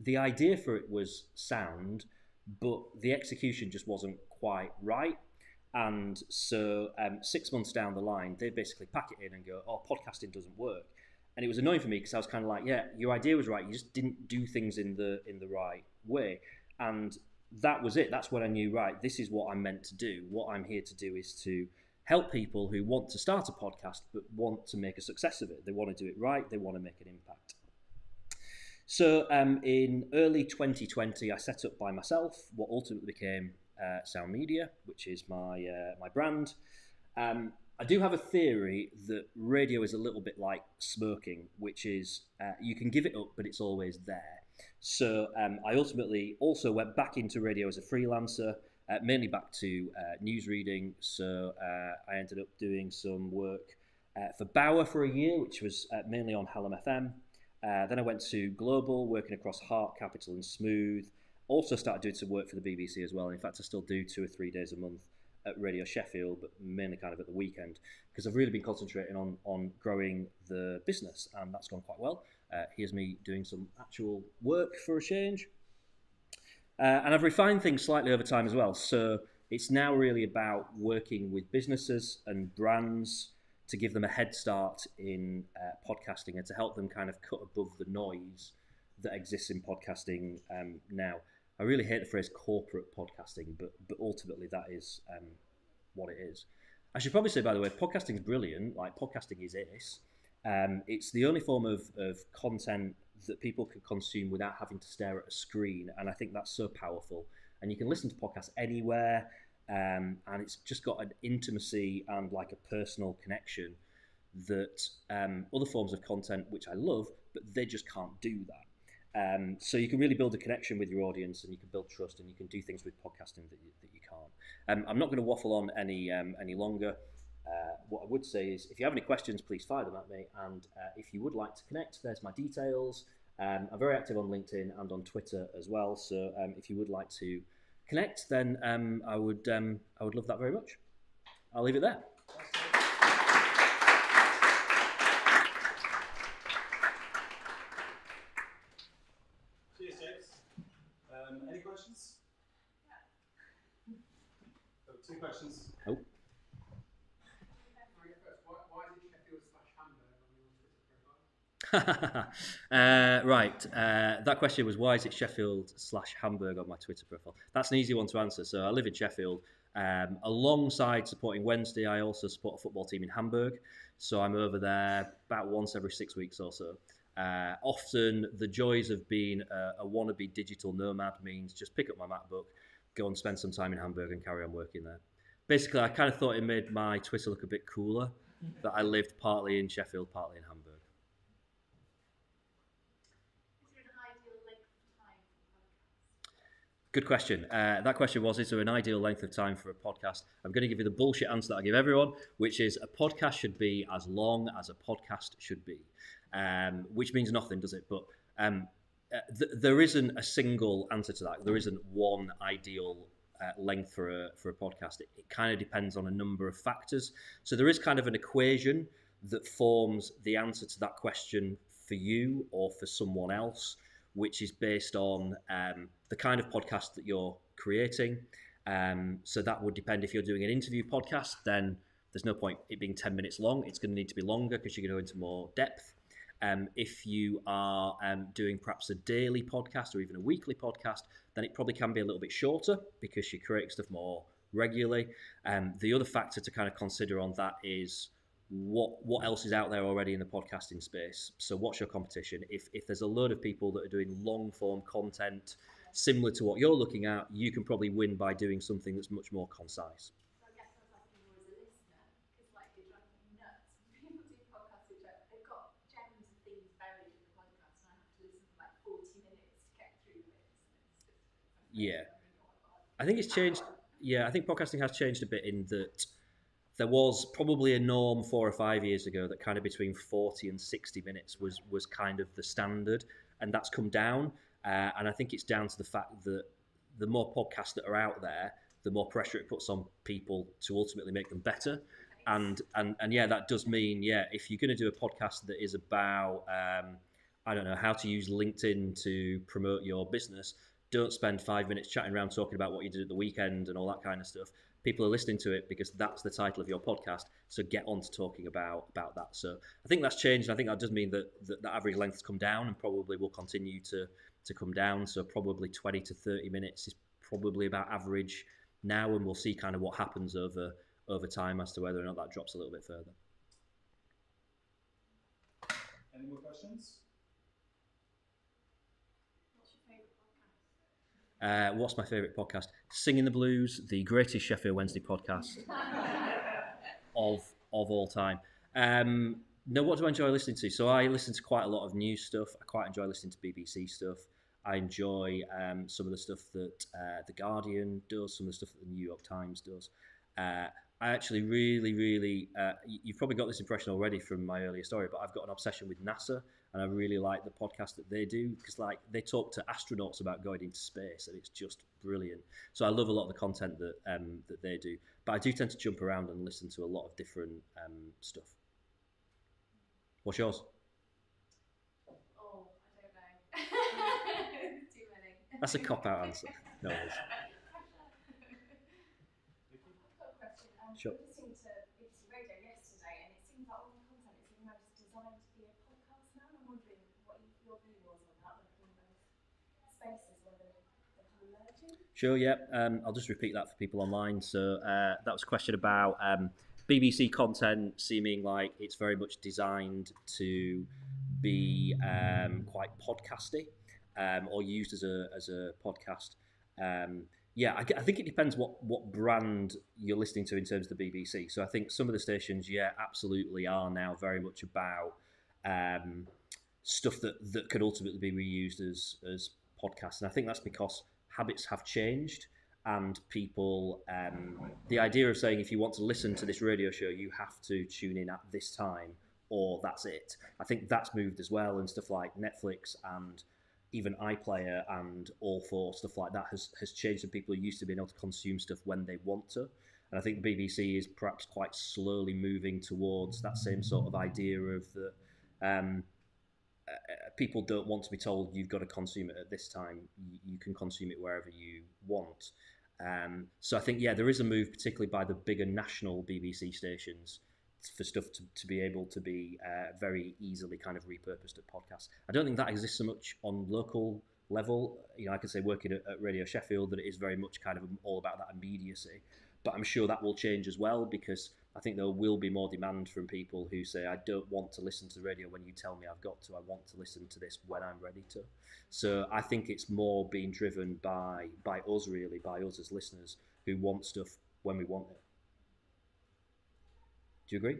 the idea for it was sound, but the execution just wasn't quite right. And so 6 months down the line, they basically pack it in and go, oh, podcasting doesn't work. And it was annoying for me, because I was kind of like, yeah, your idea was right, you just didn't do things in the right way. And that was it. That's what I knew, right, this is what I'm meant to do. What I'm here to do is to help people who want to start a podcast but want to make a success of it. They want to do it right, they want to make an impact. So in early 2020, I set up by myself what ultimately became Sound Media, which is my brand. I do have a theory that radio is a little bit like smoking, which is you can give it up, but it's always there. So I ultimately also went back into radio as a freelancer, mainly back to news reading. So I ended up doing some work for Bauer for a year, which was mainly on Hallam FM. Then I went to Global, working across Heart, Capital and Smooth. Also started doing some work for the BBC as well. In fact, I still do 2 or 3 days a month at Radio Sheffield, but mainly kind of at the weekend, because I've really been concentrating on growing the business, and that's gone quite well. Here's me doing some actual work for a change. And I've refined things slightly over time as well. So it's now really about working with businesses and brands to give them a head start in podcasting and to help them kind of cut above the noise that exists in podcasting now. I really hate the phrase corporate podcasting, but ultimately that is what it is. I should probably say, by the way, podcasting is brilliant. Like, podcasting is ace. It's the only form of content that people can consume without having to stare at a screen, and I think that's so powerful. And you can listen to podcasts anywhere, and it's just got an intimacy and like a personal connection that other forms of content, which I love, but they just can't do that. So you can really build a connection with your audience, and you can build trust, and you can do things with podcasting that you can't. I'm not going to waffle on any longer. What I would say is, if you have any questions, please fire them at me. And if you would like to connect, there's my details. I'm very active on LinkedIn and on Twitter as well. So if you would like to connect, then I would love that very much. I'll leave it there. Cheers, James. Any questions? So 2 questions. Oh. Why is it Sheffield/Hamburg on your Twitter profile? Right. That question was, why is it Sheffield/Hamburg on my Twitter profile? That's an easy one to answer. So I live in Sheffield. Alongside supporting Wednesday, I also support a football team in Hamburg. So I'm over there about once every 6 weeks or so. Often the joys of being a wannabe digital nomad means just pick up my MacBook, go and spend some time in Hamburg and carry on working there. Basically, I kind of thought it made my Twitter look a bit cooler that I lived partly in Sheffield, partly in Hamburg. Is there an ideal length of time for a podcast? Good question. That question was, is there an ideal length of time for a podcast? I'm going to give you the bullshit answer that I give everyone, which is a podcast should be as long as a podcast should be. Which means nothing, does it? But there isn't a single answer to that. There isn't one ideal length for a podcast. It kind of depends on a number of factors. So there is kind of an equation that forms the answer to that question for you or for someone else, which is based on the kind of podcast that you're creating. So that would depend. If you're doing an interview podcast, then there's no point it being 10 minutes long. It's going to need to be longer because you're going to go into more depth. If you are doing perhaps a daily podcast or even a weekly podcast, then it probably can be a little bit shorter because you're creating stuff more regularly. The other factor to kind of consider on that is what else is out there already in the podcasting space. So what's your competition? If there's a load of people that are doing long form content similar to what you're looking at, you can probably win by doing something that's much more concise. So I guess I was asking more as a listener, because like it drives me nuts. People do podcasts which they've got gems of things buried in the podcast, and I have to listen for like 40 minutes to get through bits. Yeah. I think it's changed. Yeah, I think podcasting has changed a bit in that there was probably a norm 4 or 5 years ago that kind of between 40 and 60 minutes was kind of the standard, and that's come down. And I think it's down to the fact that the more podcasts that are out there, the more pressure it puts on people to ultimately make them better. And yeah, that does mean, yeah, if you're going to do a podcast that is about, I don't know, how to use LinkedIn to promote your business, don't spend 5 minutes chatting around talking about what you did at the weekend and all that kind of stuff. People are listening to it because that's the title of your podcast, so get on to talking about that. So I think that's changed, and I think that does mean that the average length has come down and probably will continue to come down. So probably 20 to 30 minutes is probably about average now, and we'll see kind of what happens over time as to whether or not that drops a little bit further. Any more questions? What's your favourite podcast? What's my favourite podcast? Singing the Blues, the greatest Sheffield Wednesday podcast of of all time. No, what do I enjoy listening to? So I listen to quite a lot of news stuff. I quite enjoy listening to BBC stuff. I enjoy some of the stuff that The Guardian does, some of the stuff that the New York Times does. I actually really, you've probably got this impression already from my earlier story, but I've got an obsession with NASA, and I really like the podcast that they do, because like they talk to astronauts about going into space, and it's just brilliant. So I love a lot of the content that that they do, but I do tend to jump around and listen to a lot of different stuff. What's yours? Oh, I don't know. Too many. That's a cop-out answer. No worries. I've got a question. Sure. I was listening to BBC Radio yesterday, and it seems like all the content is now just designed to be a podcast now. I'm wondering what your view was on that, looking at both spaces, whether they're kind of merging. Sure, yeah. I'll just repeat that for people online. So that was a question about BBC content seeming like it's very much designed to be quite podcasty or used as a podcast. Yeah, I think it depends what brand you're listening to in terms of the BBC. So I think some of the stations, yeah, absolutely are now very much about stuff that could ultimately be reused as podcasts. And I think that's because habits have changed, and people, the idea of saying if you want to listen to this radio show, you have to tune in at this time, or that's it. I think that's moved as well, and stuff like Netflix and even iPlayer and All4, stuff like that has changed, and people are used to being able to consume stuff when they want to. And I think the BBC is perhaps quite slowly moving towards that same sort of idea of that people don't want to be told you've got to consume it at this time. You can consume it wherever you want. So I think, yeah, there is a move, particularly by the bigger national BBC stations, for stuff to be able to be very easily kind of repurposed at podcasts. I don't think that exists so much on local level. You know, I could say working at Radio Sheffield that it is very much kind of all about that immediacy. But I'm sure that will change as well, because I think there will be more demand from people who say, I don't want to listen to the radio when you tell me I've got to. I want to listen to this when I'm ready to. So I think it's more being driven by us, really, by us as listeners who want stuff when we want it. Do you agree?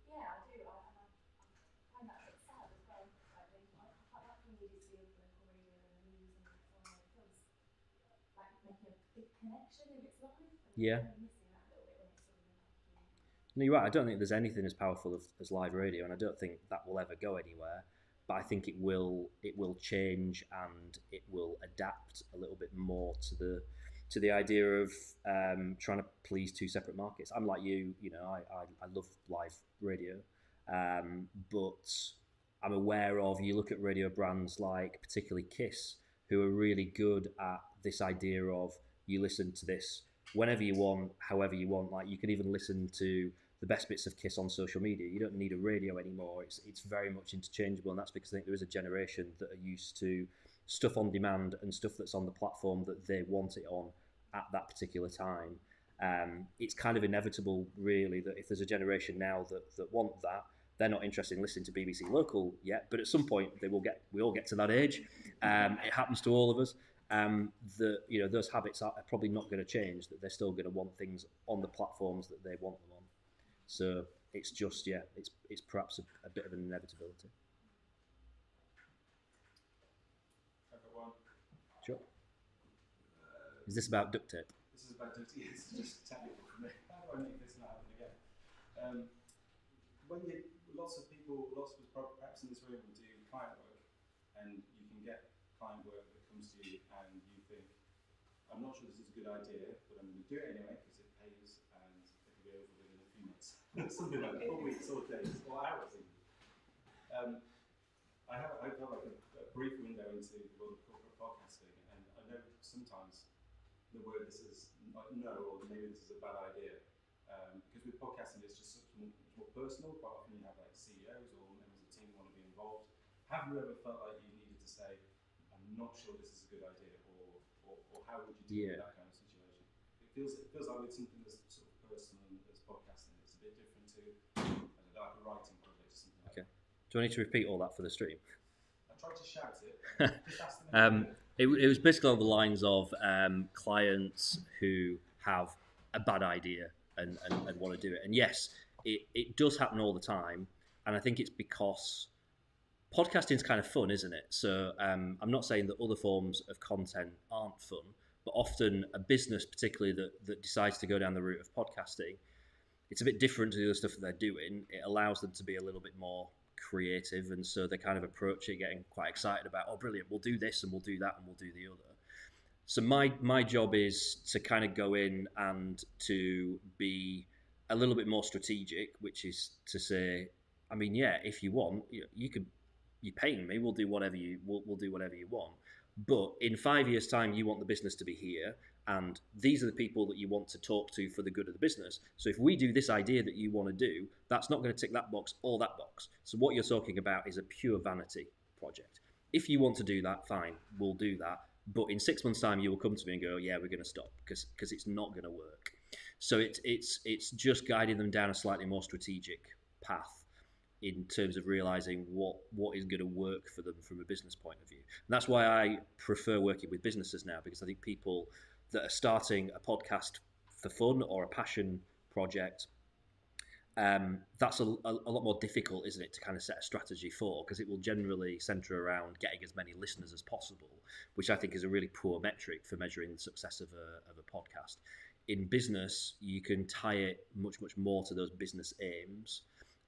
Yeah, I do. I find that a bit sad as well. Like, I quite like the immediacy of local radio and the news and so on. It feels like making a big connection if it's live. Yeah. I'm missing that a little bit when it's sort of in a No, you're right. I don't think there's anything as powerful as live radio, and I don't think that will ever go anywhere. But I think it will change, and it will adapt a little bit more to the idea of trying to please two separate markets. I'm like you, I love live radio, but I'm aware of, you look at radio brands like particularly Kiss, who are really good at this idea of you listen to this whenever you want, however you want. Like, you can even listen to the best bits of Kiss on social media. You don't need a radio anymore. It's very much interchangeable, and that's because I think there is a generation that are used to stuff on demand and stuff that's on the platform that they want it on at that particular time. It's kind of inevitable, really, that if there's a generation now that want that, they're not interested in listening to BBC Local yet, but at some point we all get to that age. It happens to all of us. Those habits are probably not going to change, that they're still going to want things on the platforms that they want them on. So it's just, yeah, it's perhaps a bit of an inevitability. I've got one. Sure. Is this about duct tape? This is about duct tape. It's just technical for me. How do I make this not happen again? Lots of us perhaps in this room will do client work, and you can get client work that comes to you, and you think, I'm not sure this is a good idea, but I'm going to do it anyway because it pays, and it can be over within a few months. Something like 4 weeks or days or hours even. I've got like a brief window into the world of corporate podcasting, and I know sometimes the word this is like no, or maybe this is a bad idea, because with podcasting it's just much more personal. Quite often you have like CEOs or members of the team who want to be involved. Have you ever felt like you needed to say, I'm not sure this is a good idea, or how would you deal with that kind of situation? It feels like with something as sort of personal as podcasting, it's a bit different to like a writing project or something like that. Do I need to repeat all that for the stream? I tried to shout it. Just ask them. It was basically on the lines of clients who have a bad idea and want to do it. And yes, it does happen all the time, and I think it's because podcasting's kind of fun, isn't it? So I'm not saying that other forms of content aren't fun, but often a business, particularly that decides to go down the route of podcasting, it's a bit different to the other stuff that they're doing. It allows them to be a little bit more creative, and so they kind of approach it getting quite excited about, oh, brilliant, we'll do this and we'll do that and we'll do the other. So my job is to kind of go in and to be a little bit more strategic, which is to say, I mean, yeah, if you want, you're paying me, we'll do whatever you want. But in 5 years' time, you want the business to be here, and these are the people that you want to talk to for the good of the business. So if we do this idea that you want to do, that's not going to tick that box or that box. So what you're talking about is a pure vanity project. If you want to do that, fine, we'll do that. But in 6 months' time, you will come to me and go, yeah, we're going to stop because it's not going to work. So it's just guiding them down a slightly more strategic path in terms of realizing what is going to work for them from a business point of view. And that's why I prefer working with businesses now, because I think people that are starting a podcast for fun or a passion project, that's a lot more difficult, isn't it, to kind of set a strategy for, because it will generally center around getting as many listeners as possible, which I think is a really poor metric for measuring the success of a podcast. In business, you can tie it much more to those business aims,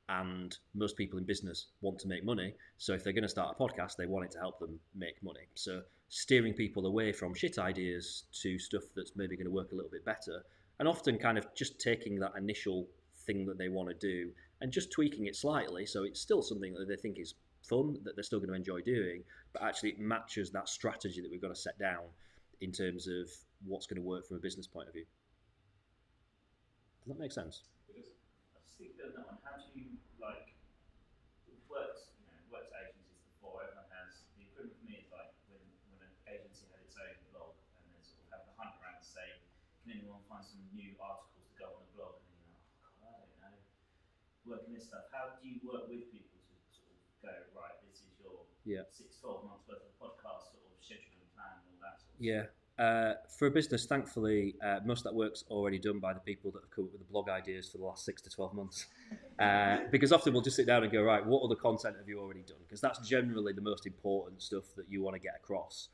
and most people in business want to make money. So if they're going to start a podcast, they want it to help them make money. So steering people away from shit ideas to stuff that's maybe going to work a little bit better, and often kind of just taking that initial thing that they want to do and just tweaking it slightly so it's still something that they think is fun, that they're still going to enjoy doing, but actually it matches that strategy that we've got to set down in terms of what's going to work from a business point of view. Does that make sense? I just think that one, how do you worked agencies before, everyone has the equivalent for me is like when an agency had its own blog and then sort of have the hunt around to say, can anyone find some new articles to go on the blog? And you're like, oh God, I don't know. Working this stuff. How do you work with people to sort of go, right, this is your 6-12 months worth of podcast sort of schedule and plan and all that sort of stuff? For a business, thankfully, most of that work's already done by the people that have come up with the blog ideas for the last 6 to 12 months. Because often we'll just sit down and go, right, what other content have you already done? Because that's generally the most important stuff that you want to get across.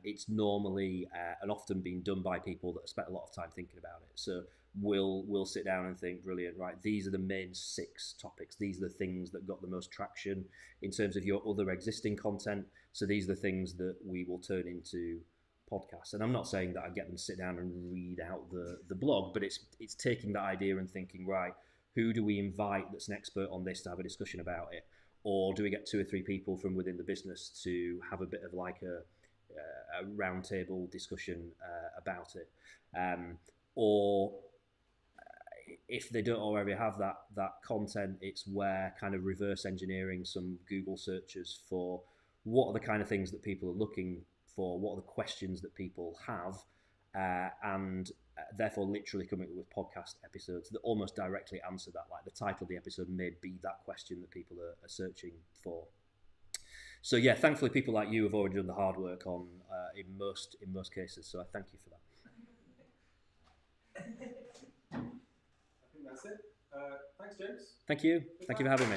It's normally and often being done by people that have spent a lot of time thinking about it. So we'll sit down and think, brilliant, right, these are the main 6 topics. These are the things that got the most traction in terms of your other existing content. So these are the things that we will turn into podcasts. And I'm not saying that I get them to sit down and read out the blog, but it's taking that idea and thinking, right, who do we invite that's an expert on this to have a discussion about it? Or do we get 2 or 3 people from within the business to have a bit of like a roundtable discussion about it? Or if they don't already have that content, it's where kind of reverse engineering some Google searches for what are the kind of things that people are looking for, what are the questions that people have, and therefore literally coming up with podcast episodes that almost directly answer that. Like the title of the episode may be that question that people are searching for. So yeah, thankfully people like you have already done the hard work on in most cases. So I thank you for that. I think that's it. Thanks, James. Thank you. Thank you for having me.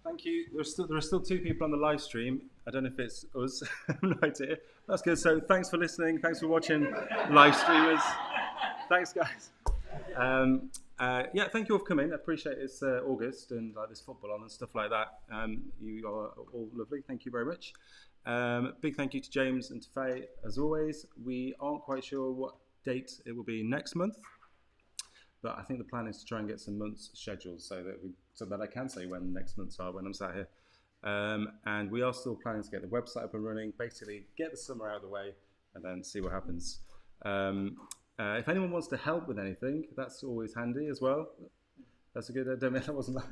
Thank you. There are still 2 people on the live stream. I don't know if it's us. I have no idea. That's good. So thanks for listening. Thanks for watching, live streamers. Thanks, guys. Thank you all for coming. I appreciate it's August and like this football on and stuff like that. You are all lovely. Thank you very much. Big thank you to James and to Faye as always. We aren't quite sure what date it will be next month, but I think the plan is to try and get some months scheduled so that I can say when next months are when I'm sat here. And we are still planning to get the website up and running, basically get the summer out of the way and then see what happens. If anyone wants to help with anything, that's always handy as well. That's a good, that wasn't,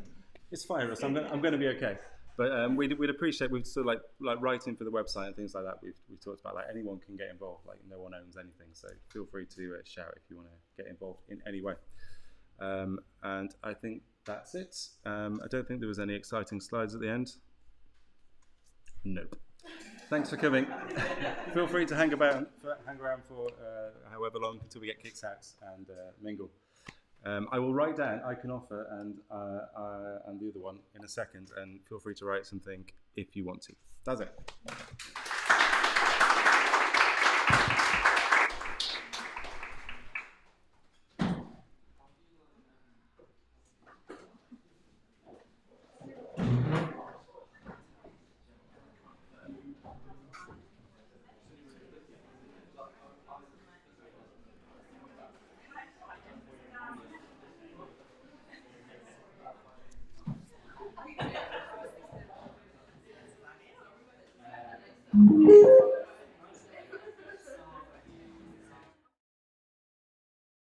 it's fine, Russ, I'm going to be okay. But we'd appreciate, we've sort of like writing for the website and things like that. We've talked about like anyone can get involved, like no one owns anything. So feel free to shout if you want to get involved in any way. And I think that's it. I don't think there was any exciting slides at the end. Nope. Thanks for coming. Feel free to hang around for however long until we get kicked out and mingle. I will write down I can offer and the other one in a second, and feel free to write something if you want to. That's it.